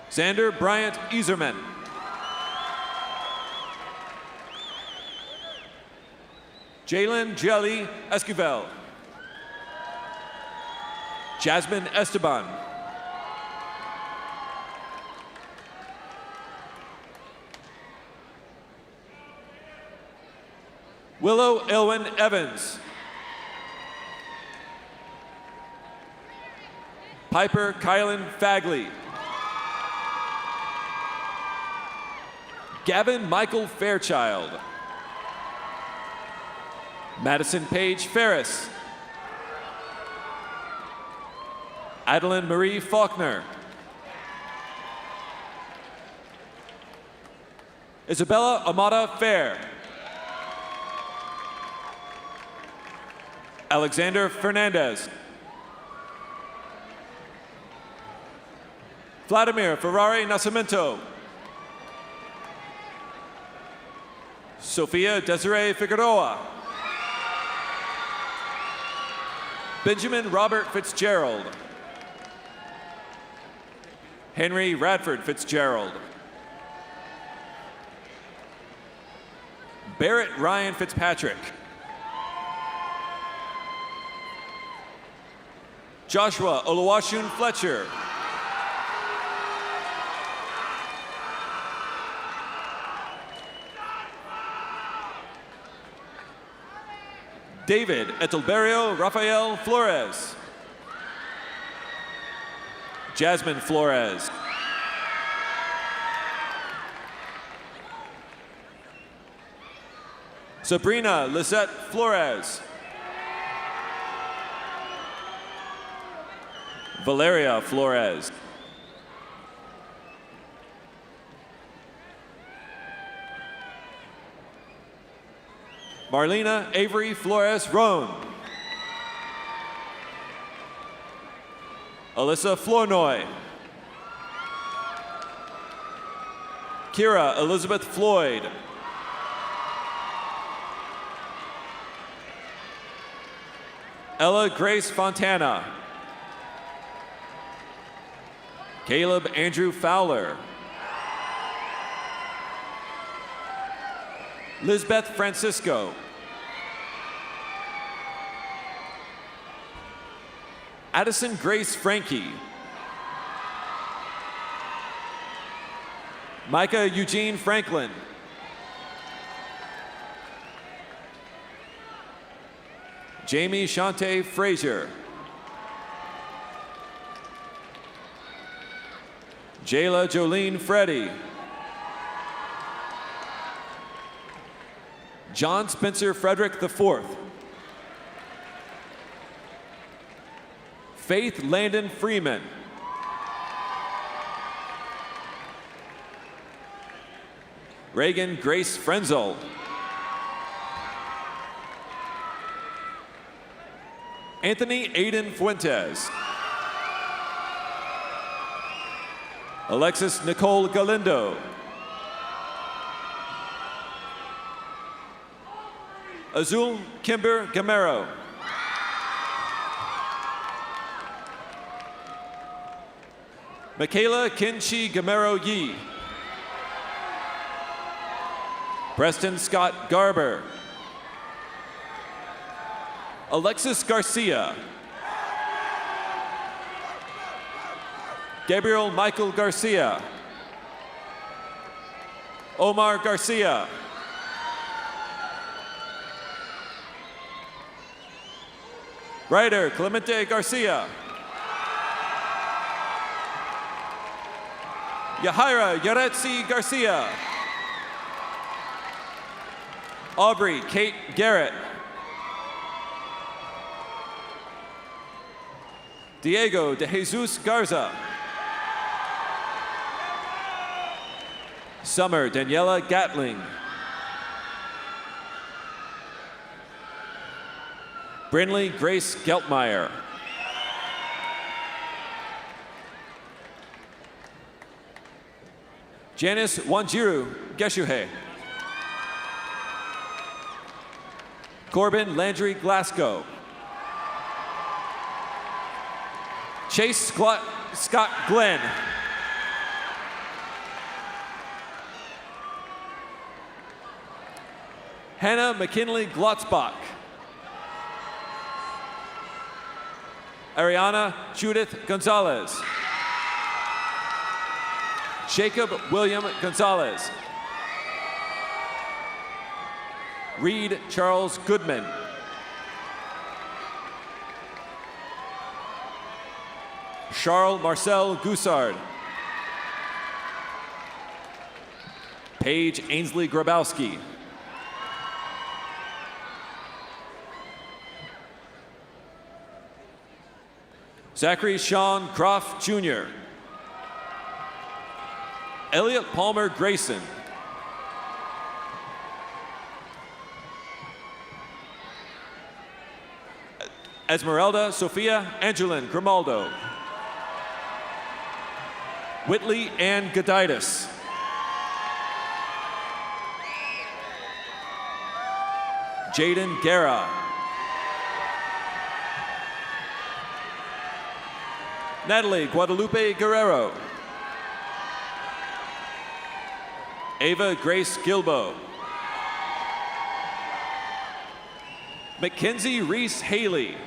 Xander Bryant Easerman. Jalen Gialli Esquivel. Jasmine Esteban. Willow Elwin Evans. Piper Kylan Fagley. Gavin Michael Fairchild. Madison Paige Ferris. Adeline Marie Faulkner. Isabella Amata Fair. Alexander Fernandez. Vladimir Ferrari Nascimento. Sophia Desiree Figueroa. Benjamin Robert Fitzgerald. Henry Radford Fitzgerald. Barrett Ryan Fitzpatrick. Joshua Oluwashun Fletcher. David Etelberio Rafael Flores. Jasmine Flores. Sabrina Lisette Flores. Valeria Flores. Marlena Avery Flores Roan. Alyssa Flournoy. Kira Elizabeth Floyd. Ella Grace Fontana. Caleb Andrew Fowler. Lisbeth Francisco. Addison Grace Frankie. Micah Eugene Franklin. Jamie Shante Frazier. Jayla Jolene Freddy. John Spencer Frederick IV. Faith Landon Freeman. Reagan Grace Frenzel. Anthony Aiden Fuentes. Alexis Nicole Galindo. Azul Kimber Gamero. Michaela Kinchi Gamero Yee. Preston Scott Garber. Alexis Garcia. Gabriel Michael Garcia. Omar Garcia. Ryder Clemente Garcia. Yahaira Yaretsi Garcia. Aubrey Kate Garrett. Diego de Jesus Garza. Summer Daniela Gatling. Brinley Grace Geltmeyer. Janice Wanjiru Geshuhe. Corbin Landry Glasgow. Chase Scott Glenn. Hannah McKinley Glotzbach. Ariana Judith Gonzalez. Jacob William Gonzalez. Reed Charles Goodman. Charles Marcel Goussard. Paige Ainsley Grabowski. Zachary Sean Croft Jr. Elliot Palmer Grayson. Esmeralda Sophia Angelin Grimaldo. Whitley Ann Goditis. Jaden Guerra. Natalie Guadalupe Guerrero. Ava Grace Gilbo. Mackenzie Reese Haley.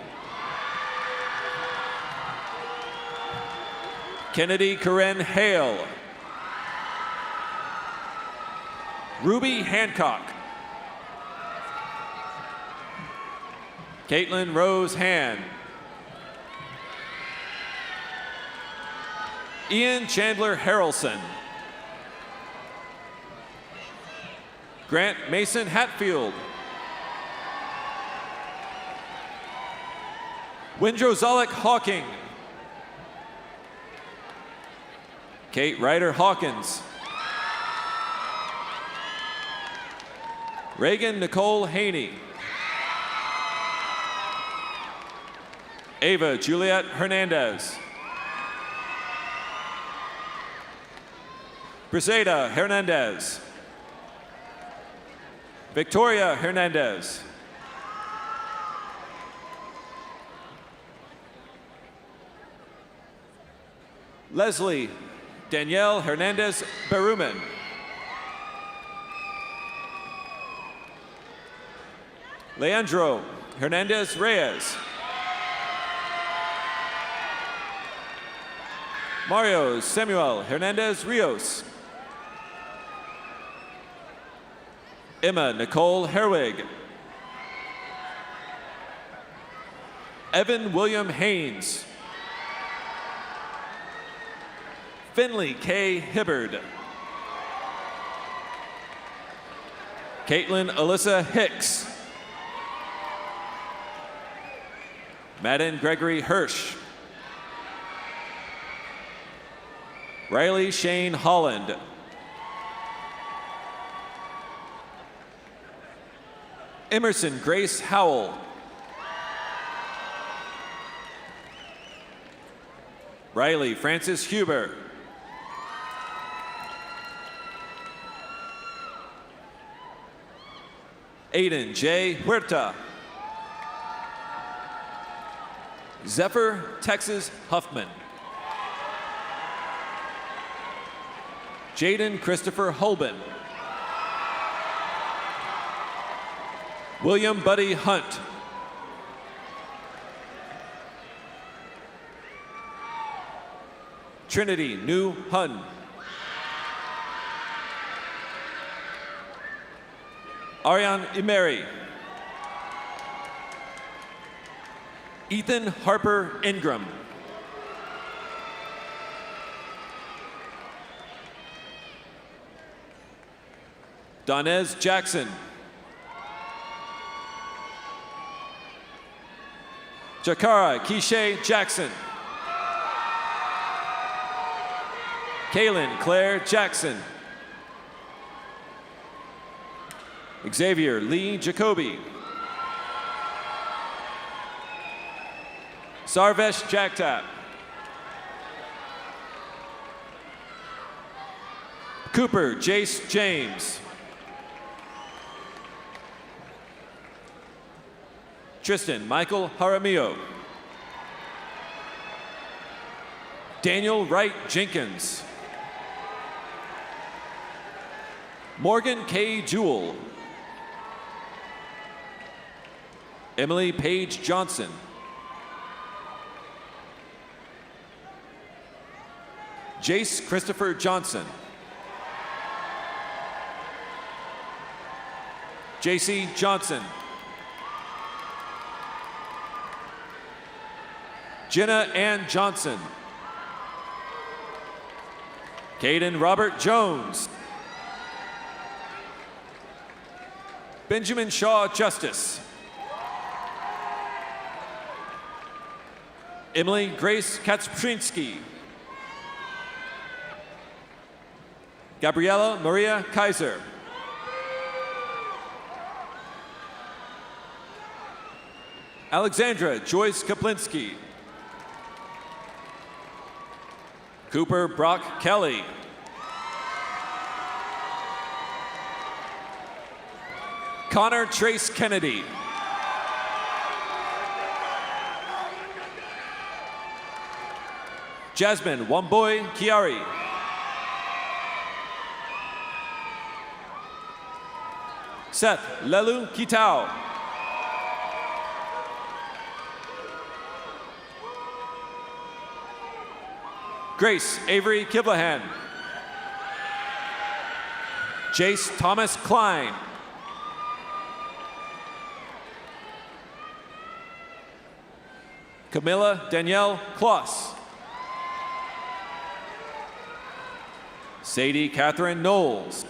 Kennedy Karen Hale. Ruby Hancock. Caitlin Rose Han. Ian Chandler Harrelson. Grant Mason Hatfield. Windrow Zolek Hawking. Kate Ryder Hawkins. Reagan Nicole Haney. Ava Juliet Hernandez. Briseda Hernandez. Victoria Hernandez. Leslie Danielle Hernandez Berumen. Leandro Hernandez Reyes. Mario Samuel Hernandez Rios. Emma Nicole Herwig. Evan William Haynes. Finley K. Hibbard. Caitlin Alyssa Hicks. Madden Gregory Hirsch. Riley Shane Holland. Emerson Grace Howell. Riley Francis Huber. Aiden J. Huerta. Zephyr Texas Huffman. Jaden Christopher Holben. William Buddy Hunt. Trinity New Hun. Ariane Emery. Ethan Harper Ingram. Donez Jackson. Jakara Kishe Jackson. Kaylin Claire Jackson. Xavier Lee Jacoby. Sarvesh Jagtap. Cooper Jace James. Tristan Michael Jaramillo. Daniel Wright Jenkins. Morgan K. Jewell. Emily Page Johnson. Jace Christopher Johnson. JC Johnson. Jenna Ann Johnson. Caden Robert Jones. Benjamin Shaw Justice. Emily Grace Kaczprinski. Gabriela Maria Kaiser. Alexandra Joyce Kaplinski. Cooper Brock Kelly. Connor Trace Kennedy. Jasmine Wamboy Kiari. Seth Lelu Kitao. Grace Avery Kiblahan. Jace Thomas Klein. Camilla Danielle Kloss. Sadie Catherine Knowles.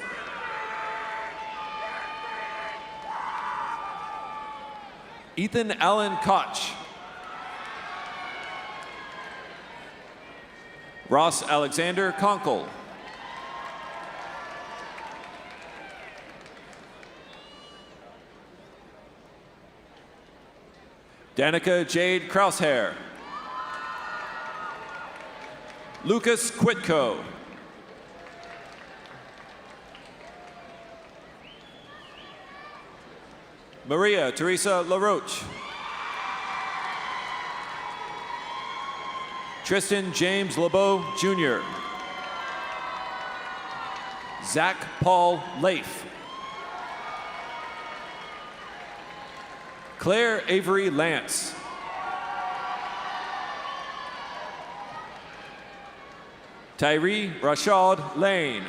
Ethan Allen Koch. Ross Alexander Conkle. Danica Jade Kraushair. Lucas Quitko. Maria Teresa LaRoche. Tristan James LeBeau Jr. Zach Paul Leif. Claire Avery Lance. Tyree Rashad Lane.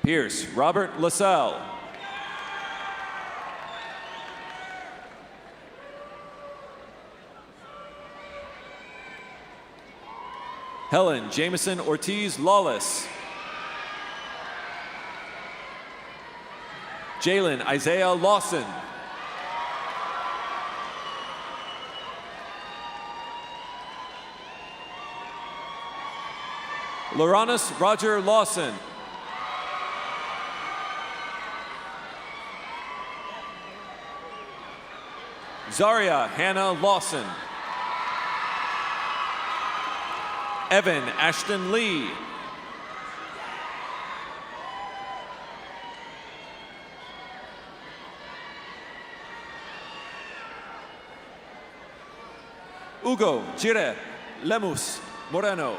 Pierce Robert LaSalle. Helen Jameson Ortiz Lawless. Jalen Isaiah Lawson. Loranis Roger Lawson. Zaria Hannah Lawson. Evan Ashton Lee. Hugo Chire Lemus Moreno.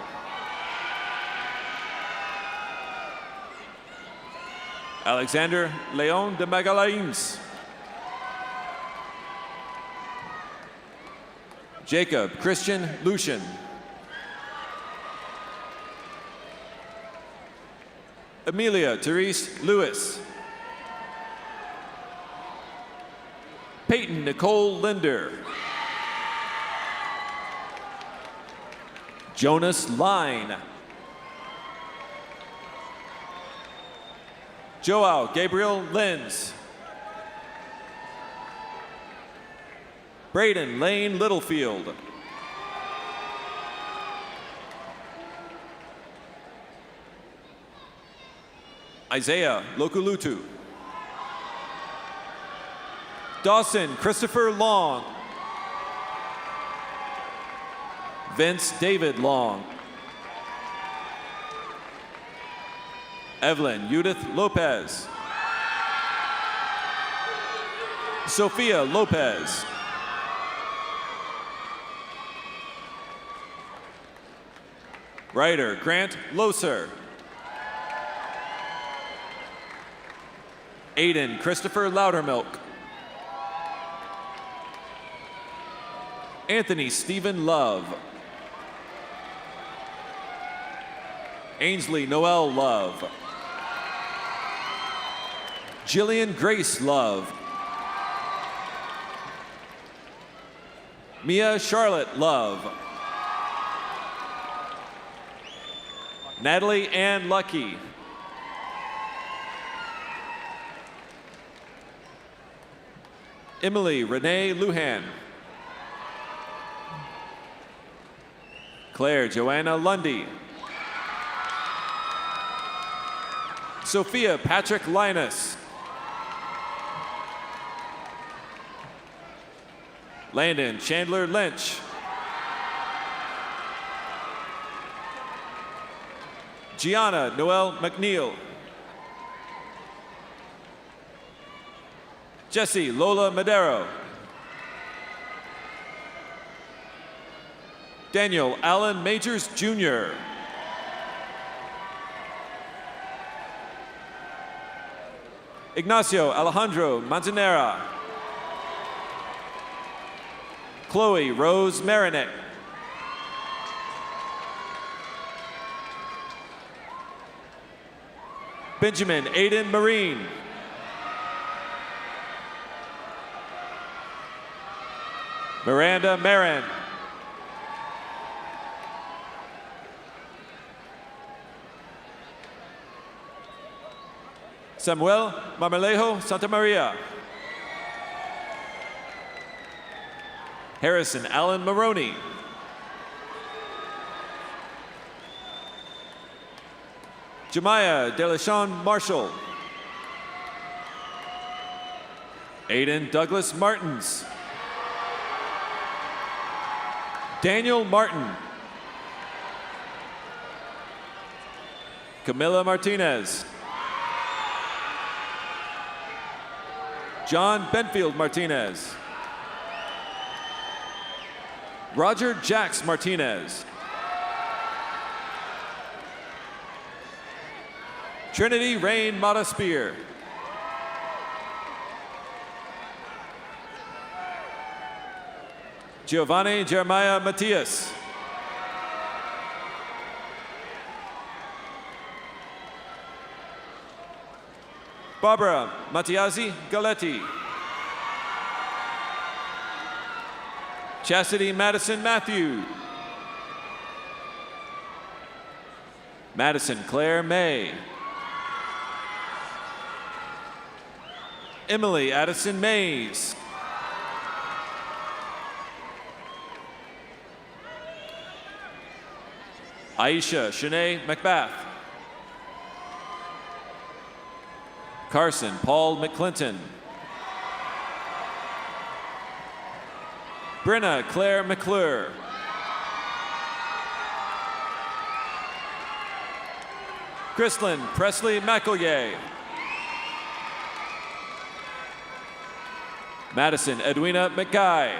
Alexander Leon de Magalains. Jacob Christian Lucian. Amelia Therese Lewis. Peyton Nicole Linder. Jonas Line. Joao Gabriel Lenz. Braden Lane Littlefield. Isaiah Lokulutu. Dawson Christopher Long. Vince David Long. Evelyn Judith Lopez. Sophia Lopez. Writer Grant Loser. Aiden Christopher Loudermilk. Anthony Stephen Love. Ainsley Noel Love. Jillian Grace Love. Mia Charlotte Love. Natalie Ann Lucky. Emily Renee Luhan. Claire Joanna Lundy. Sophia Patrick Linus. Landon Chandler Lynch. Gianna Noel McNeil. Jesse Lola Madero. Daniel Allen Majors Jr. Ignacio Alejandro Manzanera. Chloe Rose Marinek. Benjamin Aiden Marine. Miranda Marin. Samuel Marmolejo Santa Maria. Harrison Allen Maroney. Jemiah Delashon Marshall. Aiden Douglas Martins. Daniel Martin. Camilla Martinez. John Benfield Martinez. Roger Jax Martinez. Trinity Rain Mata Spear. Giovanni Jeremiah Matias. Barbara Mattiazzi Galetti. Chastity Madison Matthew. Madison Claire May. Emily Addison Mays. Aisha Shanae McBath. Carson Paul McClinton. Brenna Claire McClure. Chrislyn Presley McElye. Madison Edwina McGuy.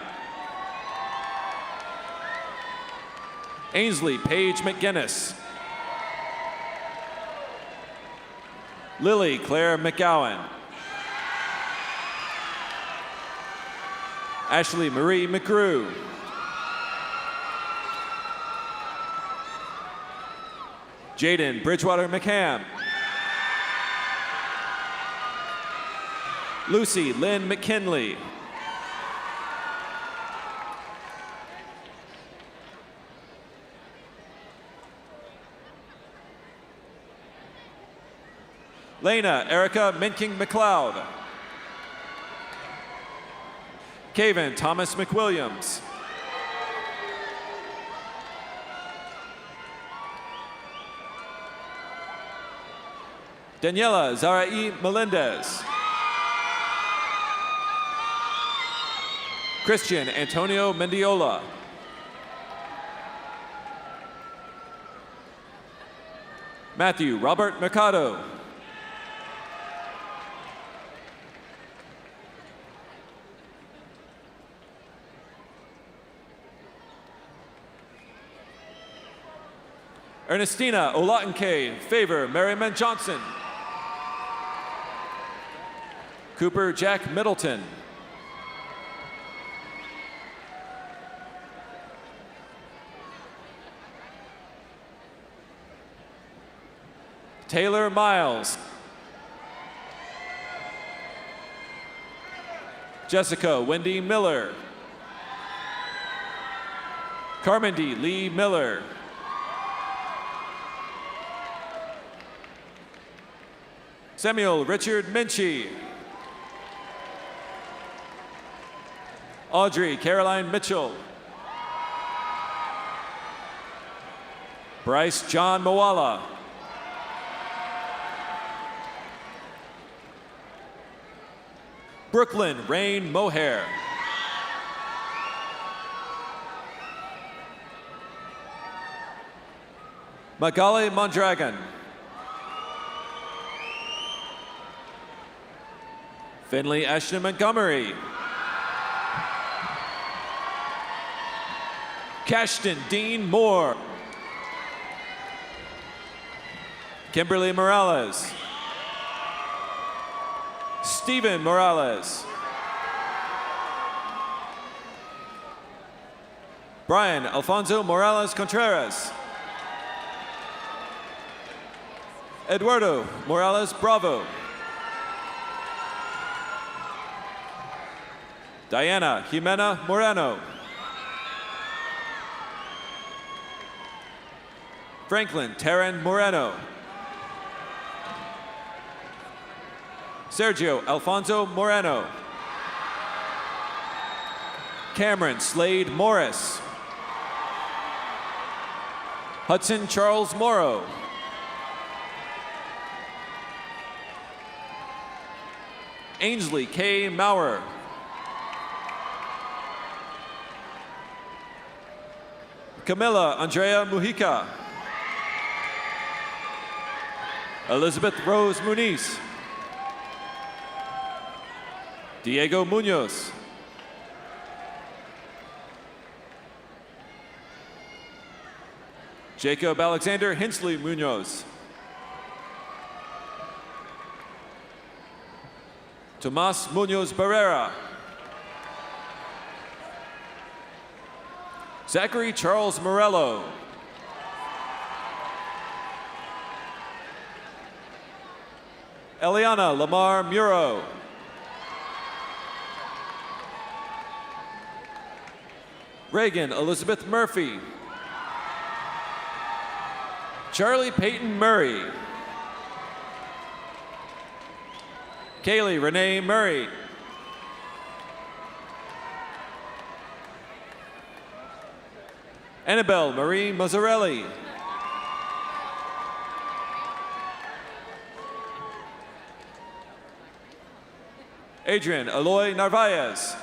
Ainsley Paige McGinnis. Lily Claire McGowan. Ashley Marie McGrew. Jaden Bridgewater McCam. Lucy Lynn McKinley. Lena Erica Minking McLeod. Caven Thomas McWilliams. Daniela Zaraí Melendez. Christian Antonio Mendiola. Matthew Robert Mercado. Ernestina Olatunke Favor Merriman Johnson. Cooper Jack Middleton. Taylor Miles. Jessica Wendy Miller. Carmendy Lee Miller. Samuel Richard Minchie. Audrey Caroline Mitchell. Bryce John Moala. Brooklyn Rain Mohair. Magali Mondragon. Finley Ashton Montgomery. Cashton Dean Moore. Kimberly Morales. Stephen Morales. Brian Alfonso Morales Contreras. Eduardo Morales Bravo. Diana Jimena Moreno. Franklin Taryn Moreno. Sergio Alfonso Moreno. Cameron Slade Morris. Hudson Charles Morrow. Ainsley K. Maurer. Camila Andrea Mujica. Elizabeth Rose Muniz. Diego Munoz. Jacob Alexander Hensley Munoz. Tomas Munoz Barrera. Zachary Charles Morello. Eliana Lamar Muro. Reagan Elizabeth Murphy. Charlie Peyton Murray. Kaylee Renee Murray. Annabelle Marie Mazzarelli. Adrian Eloy Narvaez.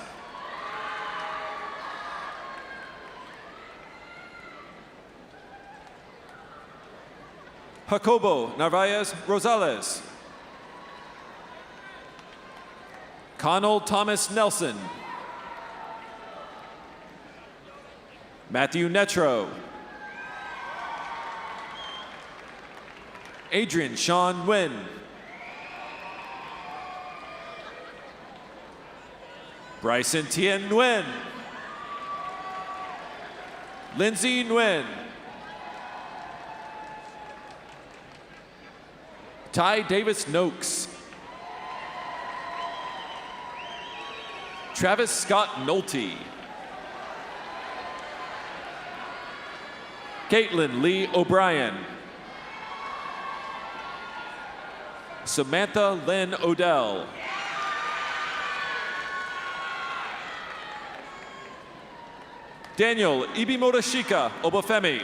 Jacobo Narvaez Rosales. Connell Thomas Nelson. Matthew Netro. Adrian Sean Nguyen. Bryson Tien Nguyen. Lindsay Nguyen. Ty Davis Noakes. Travis Scott Nolte. Caitlin Lee O'Brien. Samantha Lynn Odell. Daniel Ibimotashika Obafemi.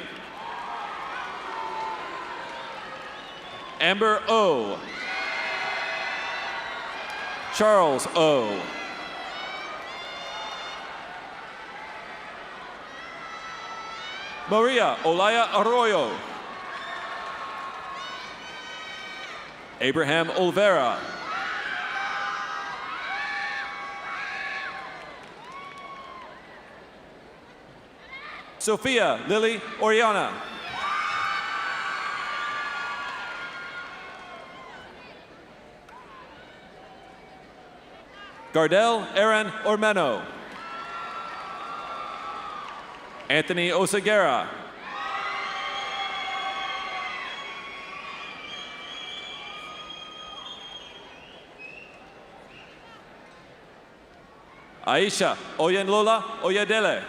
Amber O. Charles O. Maria Olaya Arroyo. Abraham Olvera. Sophia Lily Oriana. Gardel Aaron Ormeno. Anthony Oseguera. Aisha Oyenlola Oyedele.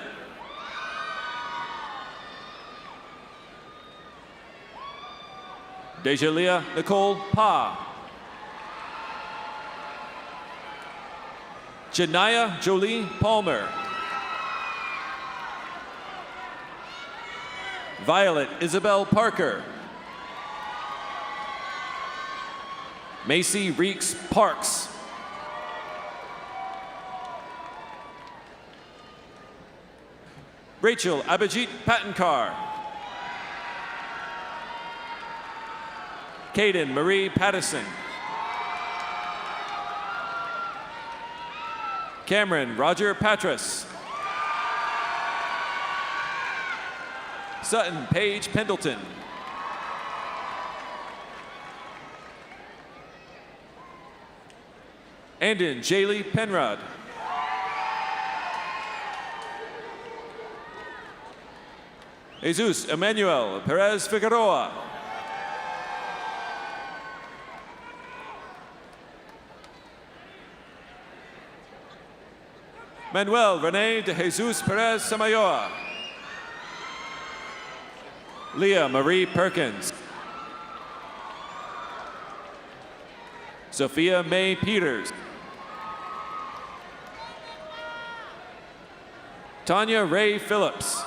Dejalia Nicole Pa. Janaya Jolie Palmer. Violet Isabel Parker. Macy Reeks Parks. Rachel Abhijit Patankar. Kaden Marie Pattison. Cameron Roger Patras. Sutton Paige Pendleton. Andon Jaylee Penrod. Jesus Emmanuel Perez Figueroa. Manuel Rene de Jesus Perez Samayoa. Leah Marie Perkins. Sophia May Peters. Tanya Ray Phillips.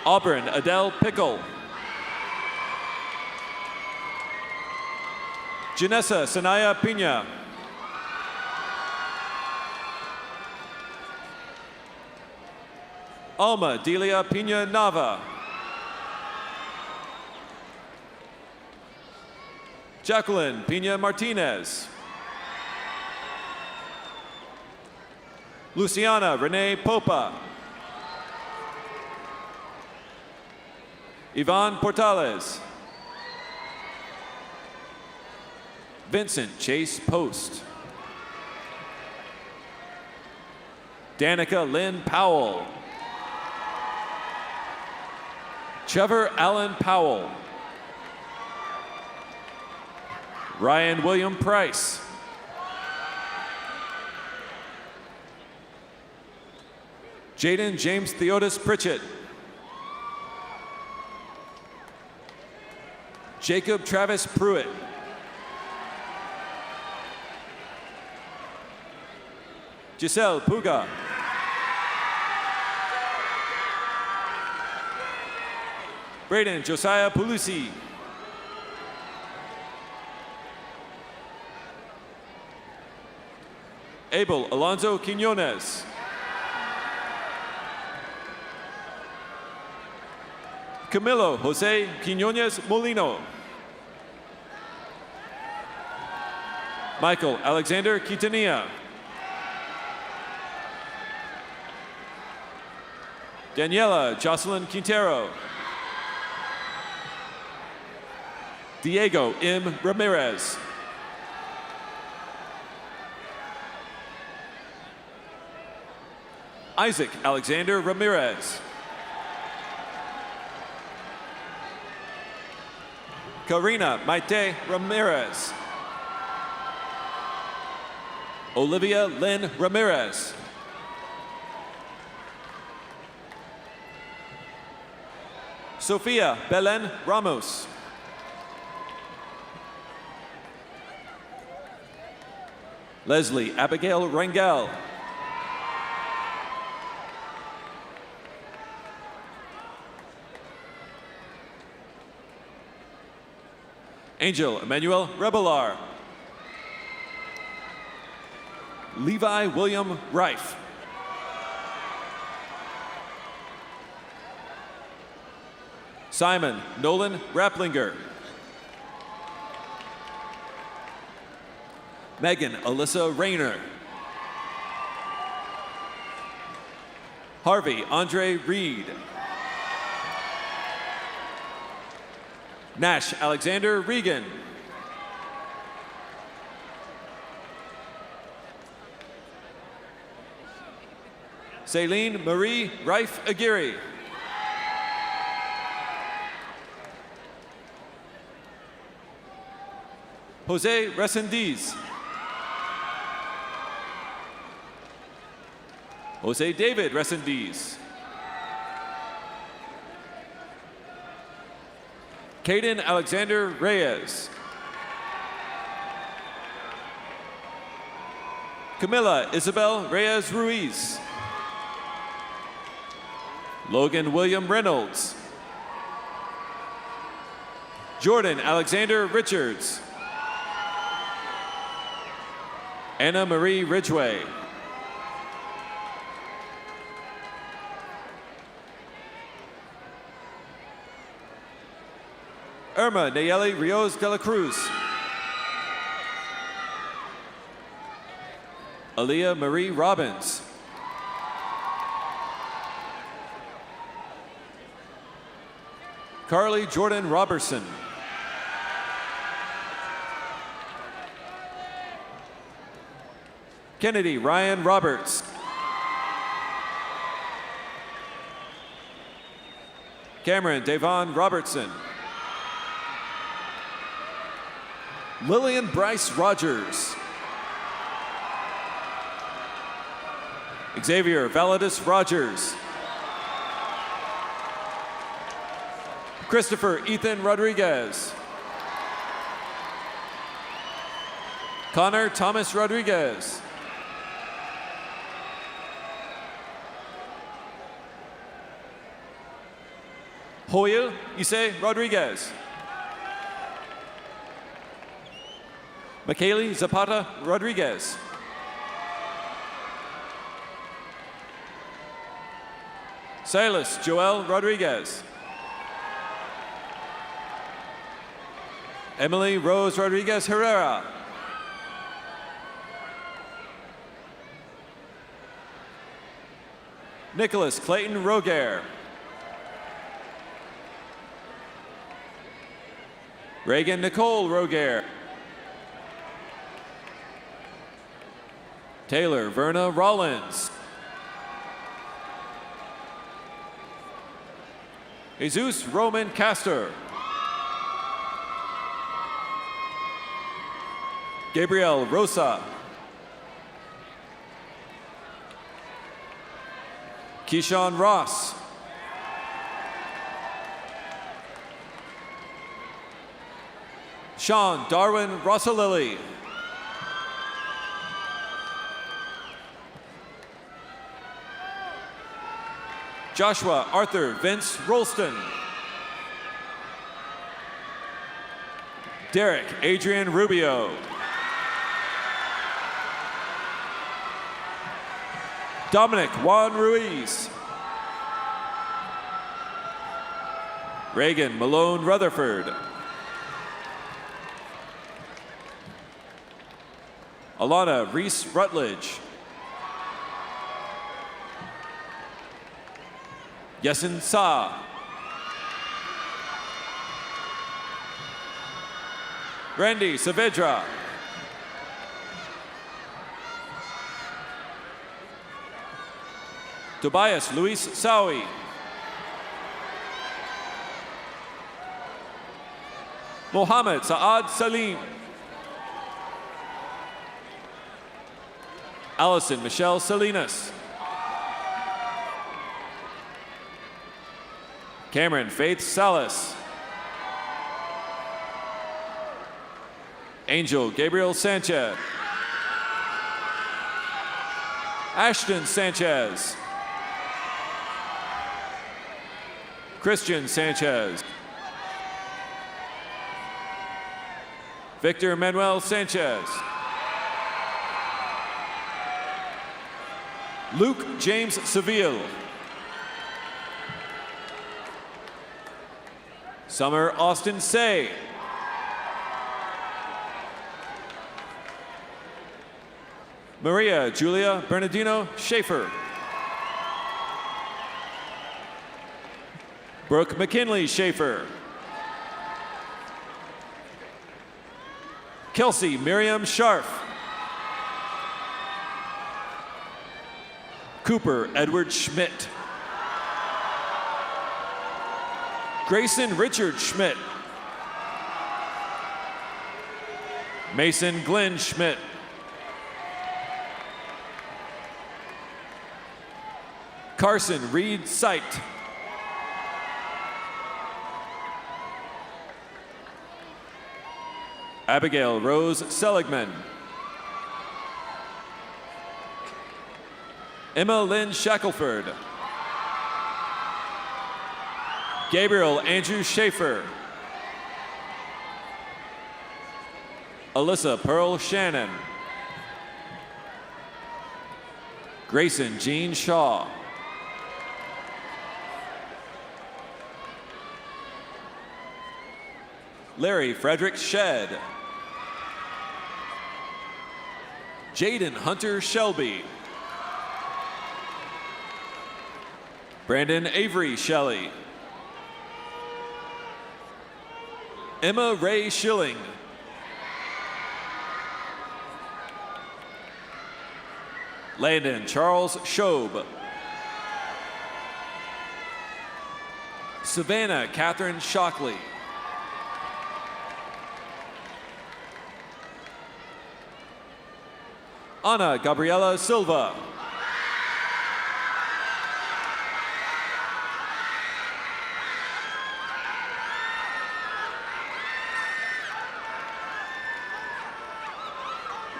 Auburn Adele Pickle. Janessa Sanaya Pina. Alma Delia Pina Nava. Jacqueline Pina Martinez. Luciana Renee Popa. Yvonne Portales. Vincent Chase Post. Danica Lynn Powell. Trevor Allen Powell. Ryan William Price. Jaden James Theodis Pritchett. Jacob Travis Pruitt. Giselle Puga. Braden Josiah Pulusi. Abel Alonso Quinones. Camilo Jose Quinones Molino. Michael Alexander Quintanilla. Daniela Jocelyn Quintero. Diego M. Ramirez. Isaac Alexander Ramirez. Karina Maite Ramirez. Olivia Lynn Ramirez. Sofia Belen Ramos. Leslie Abigail Rangel. Angel Emmanuel Rebelar. Levi William Reif. Simon Nolan Rapplinger. Megan Alyssa Rayner. Harvey Andre Reed. Nash Alexander Regan. Celine Marie Reif Aguirre. Jose Resendiz. Jose David Resendiz. Caden Alexander Reyes. Camilla Isabel Reyes Ruiz. Logan William Reynolds. Jordan Alexander Richards. Anna Marie Ridgway. Irma Nayeli Rios de la Cruz. Aaliyah Marie Robbins. Carly Jordan Robertson. Kennedy Ryan Roberts. Cameron Davon Robertson. Lillian Bryce Rogers. Xavier Validus Rogers. Christopher Ethan Rodriguez. Connor Thomas Rodriguez. Joel Ise Rodriguez. Michaeli Zapata Rodriguez. Silas Joel Rodriguez. Emily Rose Rodriguez Herrera. Nicholas Clayton Roger. Reagan Nicole Roger. Taylor Verna Rollins. Jesus Roman Castor. Gabriel Rosa. Keyshawn Ross. Sean Darwin Rossalilli. Joshua Arthur Vince Rolston. Derek Adrian Rubio. Dominic Juan Ruiz. Reagan Malone Rutherford. Alana Reese Rutledge. Yesin Sa. Randy Saavedra. Tobias Luis Sawi. Mohammed Saad Salim. Allison Michelle Salinas. Cameron Faith Salas. Angel Gabriel Sanchez. Ashton Sanchez. Christian Sanchez. Victor Manuel Sanchez. Luke James Seville. Summer Austin Say. Maria Julia Bernardino Schaefer. Brooke McKinley Schaefer. Kelsey Miriam Scharf. Cooper Edward Schmidt. Grayson Richard Schmidt. Mason Glenn Schmidt. Carson Reed Sight. Abigail Rose Seligman. Emma Lynn Shackelford. Gabriel Andrew Schaefer. Alyssa Pearl Shannon. Grayson Jean Shaw. Larry Frederick Shedd. Jaden Hunter Shelby. Brandon Avery Shelley. Emma Ray Schilling. Landon Charles Shobe. Savannah Catherine Shockley. Ana Gabriela Silva.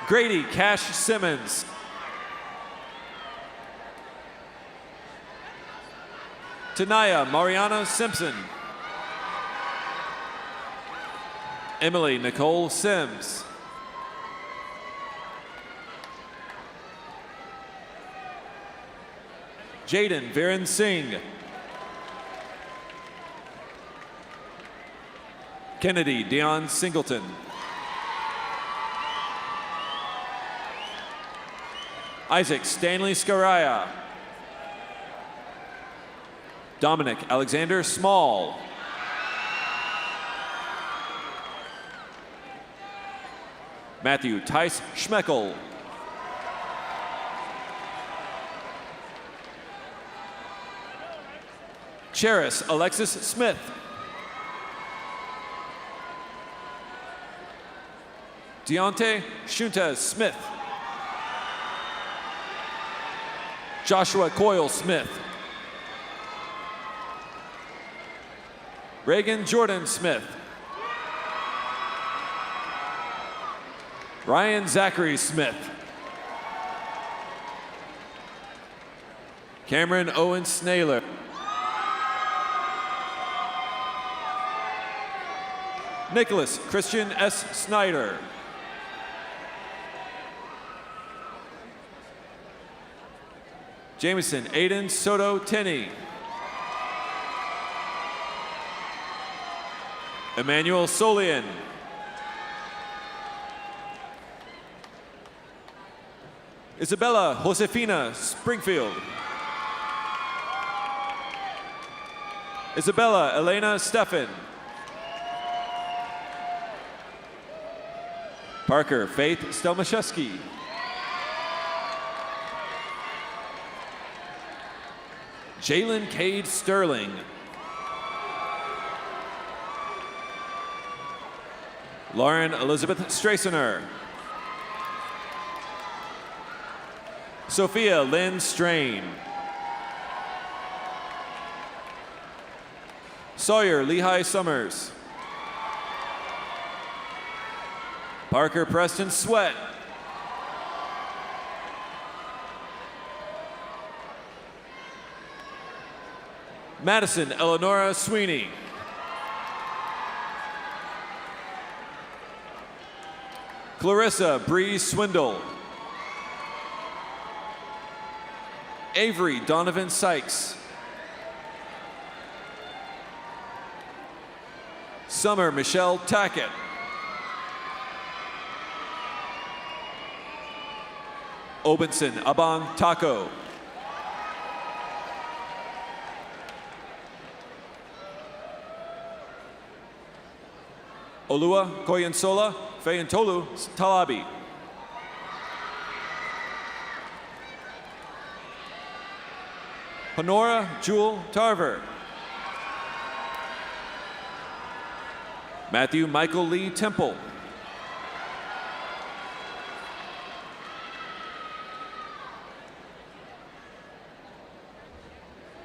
Grady Cash Simmons. Tanaya Mariana Simpson. Emily Nicole Sims. Jaden Viren Singh. Kennedy Dion Singleton. Isaac Stanley Scaraya. Dominic Alexander Small. Matthew Tice Schmeckel. Cheris Alexis Smith. Deontay Shuntas Smith. Joshua Coyle Smith. Reagan Jordan Smith. Ryan Zachary Smith. Cameron Owen Snaler. Nicholas Christian S. Snyder. Jameson Aiden Soto Tenney. Emmanuel Solian. Isabella Josefina Springfield. Isabella Elena Steffen. Parker Faith Stelmaszewski. Jalen Cade Sterling. Lauren Elizabeth Strassener. Sophia Lynn Strain. Sawyer Lehigh Summers. Parker Preston Sweat. Madison Eleonora Sweeney. Clarissa Bree Swindle. Avery Donovan Sykes. Summer Michelle Tackett. Obenson Abang Taco. Olua Koyansola Fayantolu Talabi. Honora Jewel Tarver. Matthew Michael Lee Temple.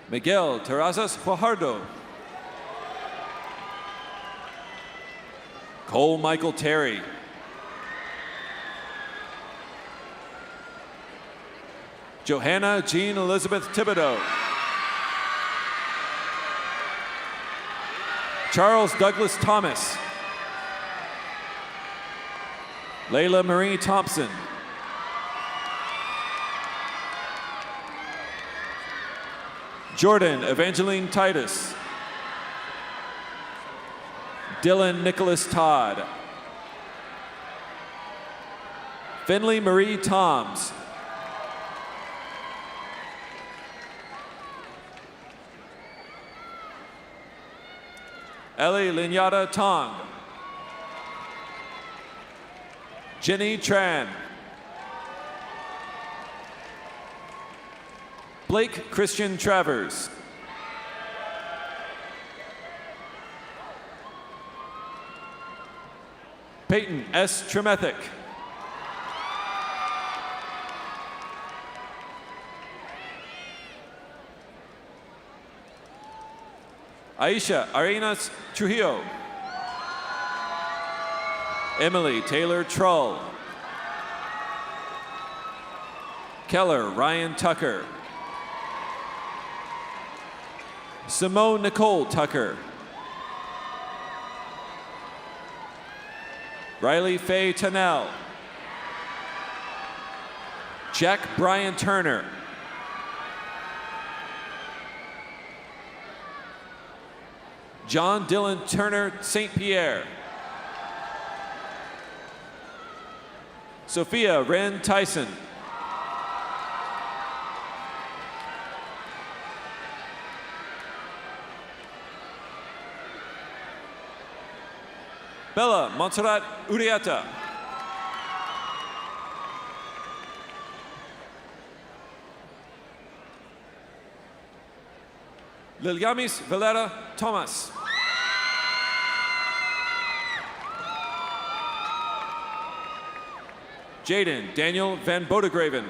Miguel Terrazas Fajardo. Cole Michael Terry. Johanna Jean Elizabeth Thibodeau. Charles Douglas Thomas. Layla Marie Thompson. Jordan Evangeline Titus. Dylan Nicholas Todd. Finley Marie Toms. Ellie Linyata Tong. Jenny Tran. Blake Christian Travers. Peyton S. Tremethick. Aisha Arenas Trujillo. Emily Taylor Trull. Keller Ryan Tucker. Simone Nicole Tucker. Riley Faye Tannell. Jack Brian Turner. John Dylan Turner St. Pierre. Sophia Wren Tyson. Bella Montserrat Urieta. Lilyamis Valera Thomas. Jaden Daniel Van Bodegraven.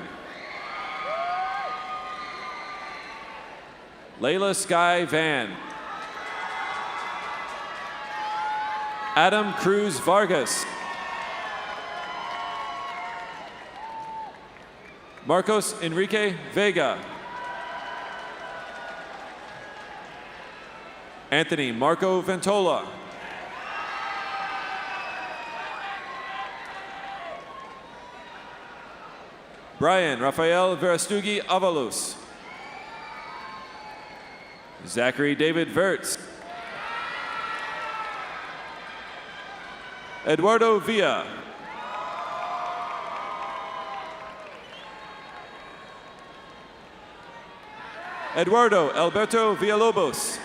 Layla Sky Van. Adam Cruz Vargas. Marcos Enrique Vega. Anthony Marco Ventola. Brian Rafael Verastugi Avalos. Zachary David Vertz. Eduardo Villa. Eduardo Alberto Villalobos.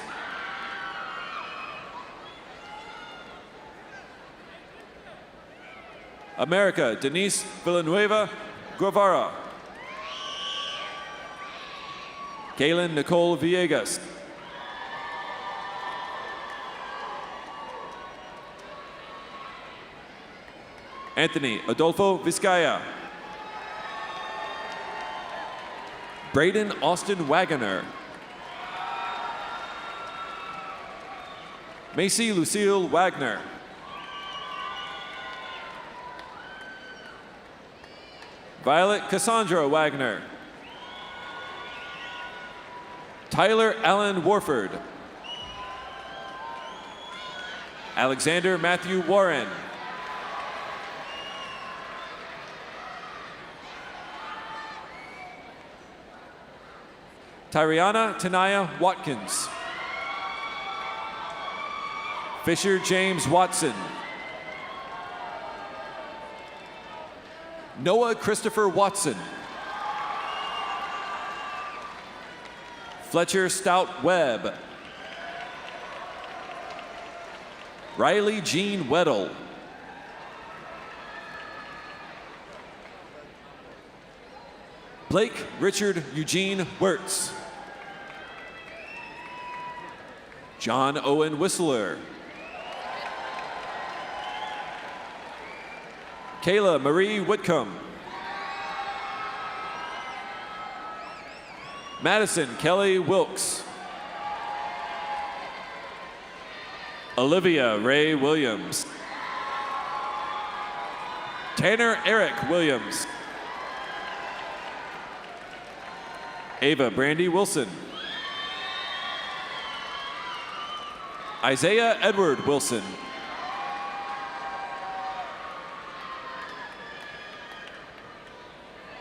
America Denise Villanueva Guevara. Kaylin Nicole Villegas. Anthony Adolfo Vizcaya. Braden Austin Wagoner. Macy Lucille Wagner. Violet Cassandra Wagner. Tyler Allen Warford. Alexander Matthew Warren. Tyriana Tanaya Watkins. Fisher James Watson. Noah Christopher Watson. Fletcher Stout Webb. Riley Jean Weddle. Blake Richard Eugene Wirtz. John Owen Whistler. Kayla Marie Whitcomb. Madison Kelly Wilkes. Olivia Ray Williams. Tanner Eric Williams. Ava Brandy Wilson. Isaiah Edward Wilson.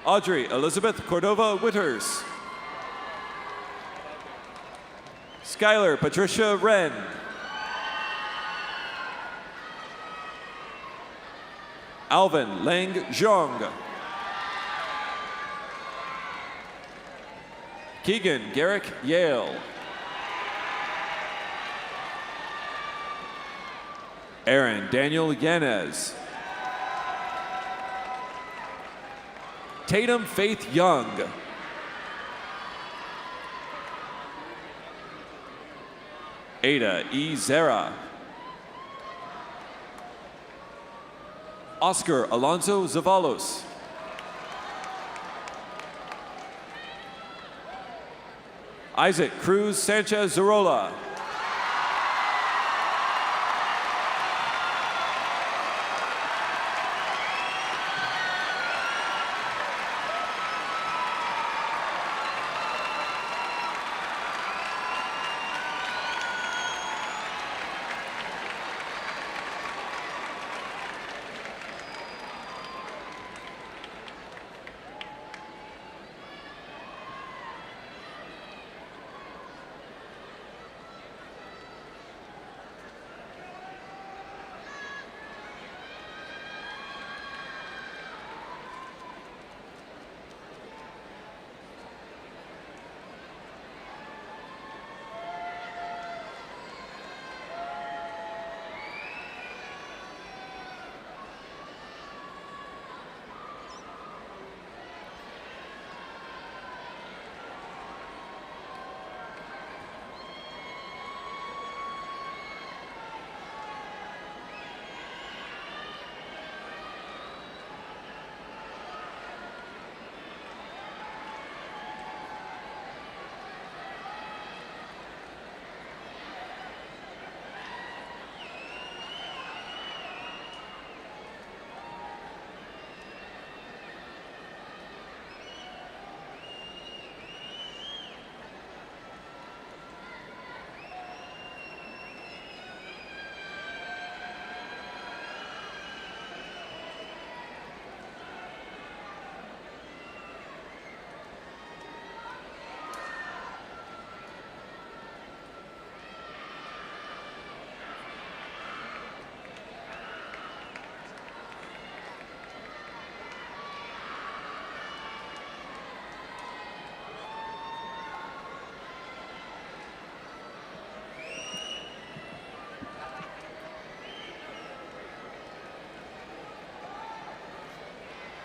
Audrey Elizabeth Cordova Witters. Skylar Patricia Wren. Alvin Lang Zhong. Keegan Garrick Yale. Aaron Daniel Yanez. Tatum Faith Young. Ada E. Zera. Oscar Alonso Zavalos. Isaac Cruz Sanchez Zarola.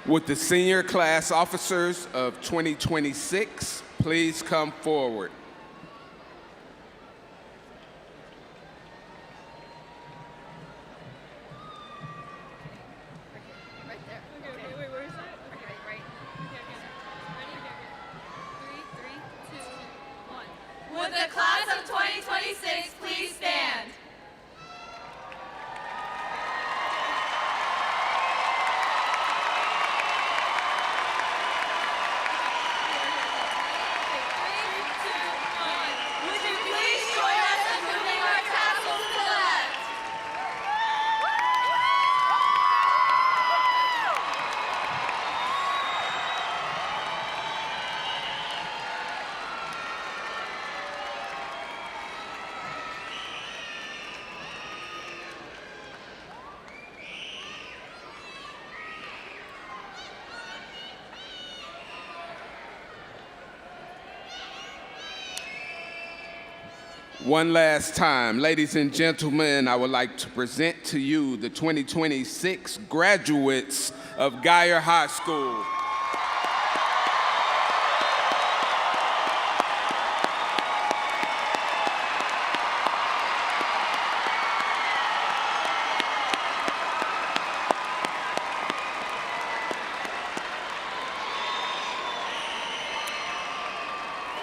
Would the senior class officers of 2026 please come forward? Would the class of 2026 please stand? Would you please join us in moving our tassels to the left? One last time, ladies and gentlemen, I would like to present to you the 2026 graduates of Geyer High School.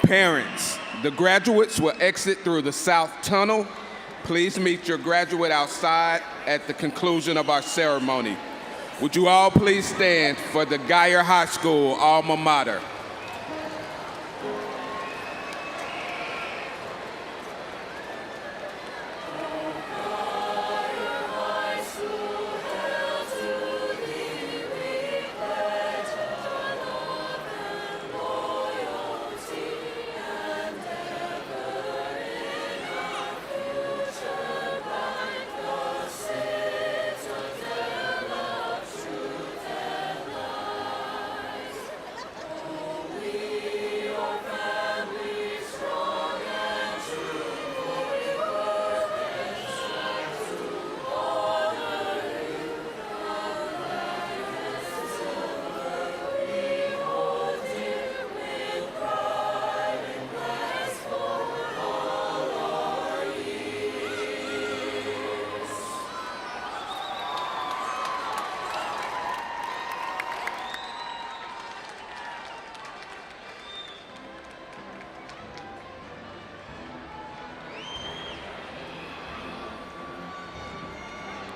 Parents, the graduates will exit through the south tunnel. Please meet your graduate outside at the conclusion of our ceremony. Would you all please stand for the Geyer High School alma mater?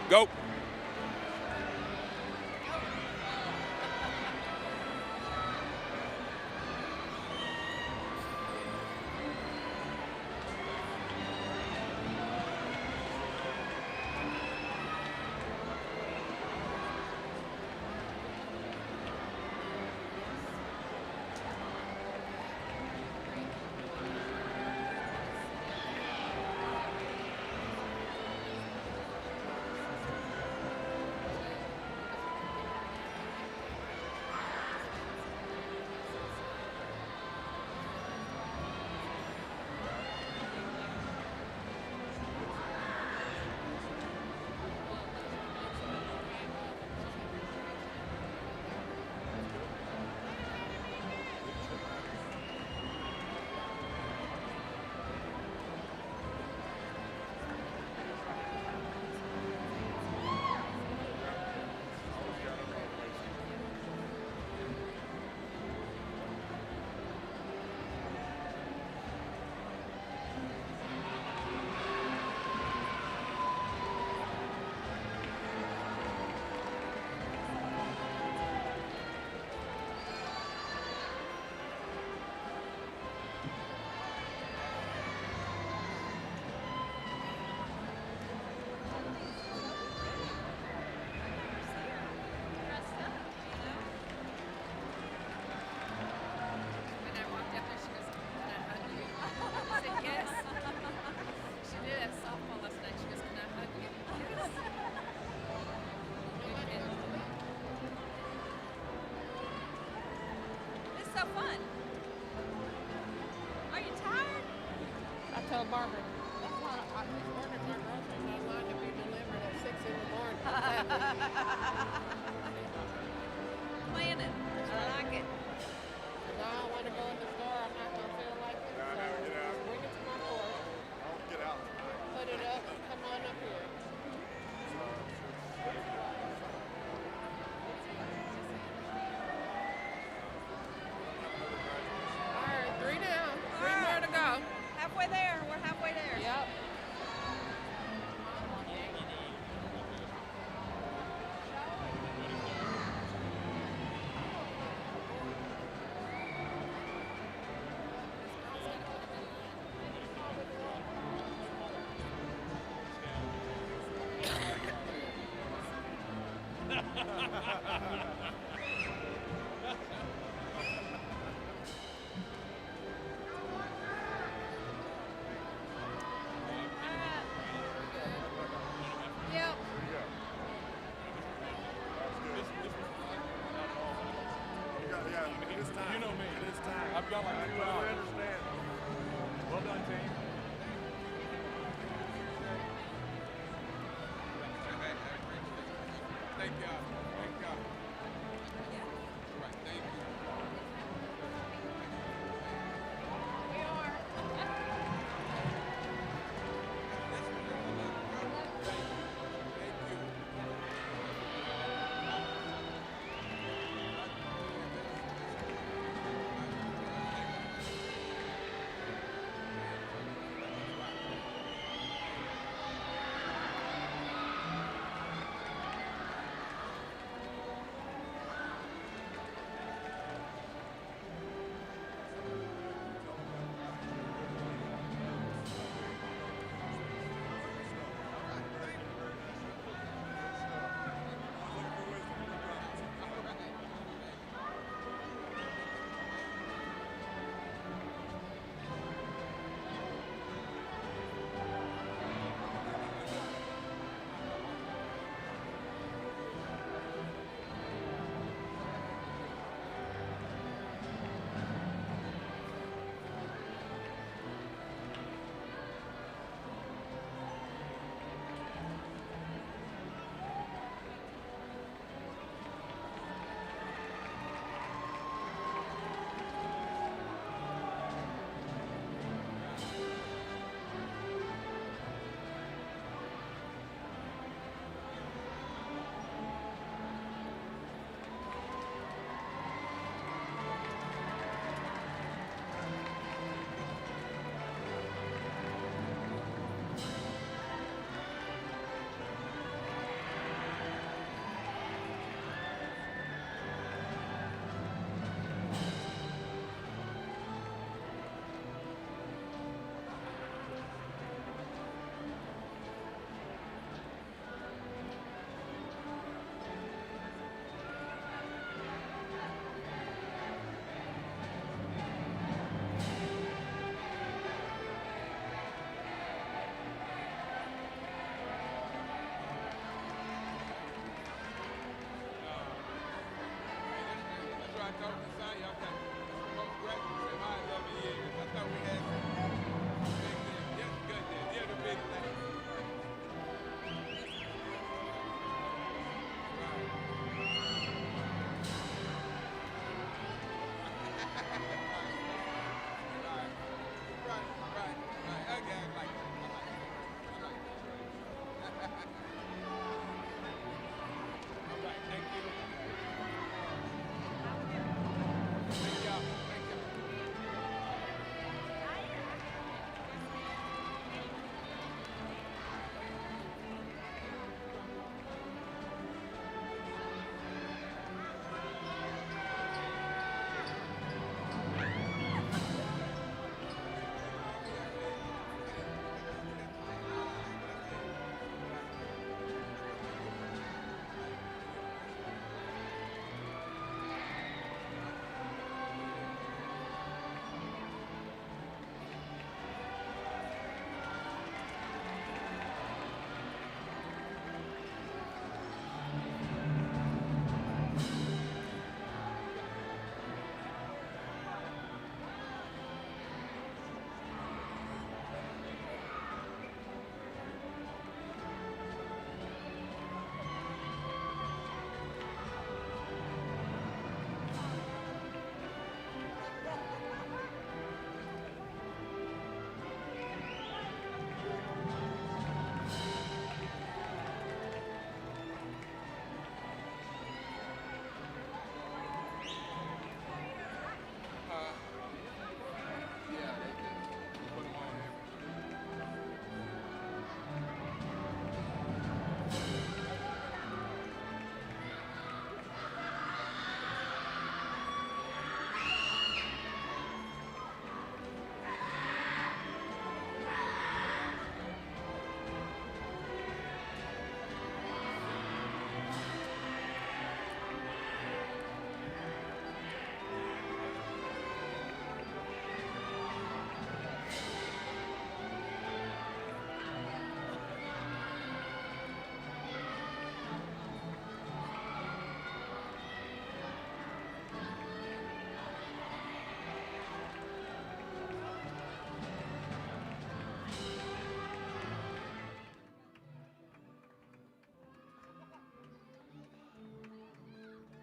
Go. tell Barbara, that's why I was ordering my groceries online to be delivered at 6 in the morning. My like it. Cause I don't want to go in the store. I'm not gonna feel like it. So just bring it to my porch. Don't get out. Put it up and come on up here. All right, 3 down. 3 more to go. Halfway there. We're halfway there. Yep. Yep. Yeah, it is time. You know me. It is time. I've got like 2 I hours. understand. Well done, team. Thank y'all. Thank y'all. All right, thank you. Let's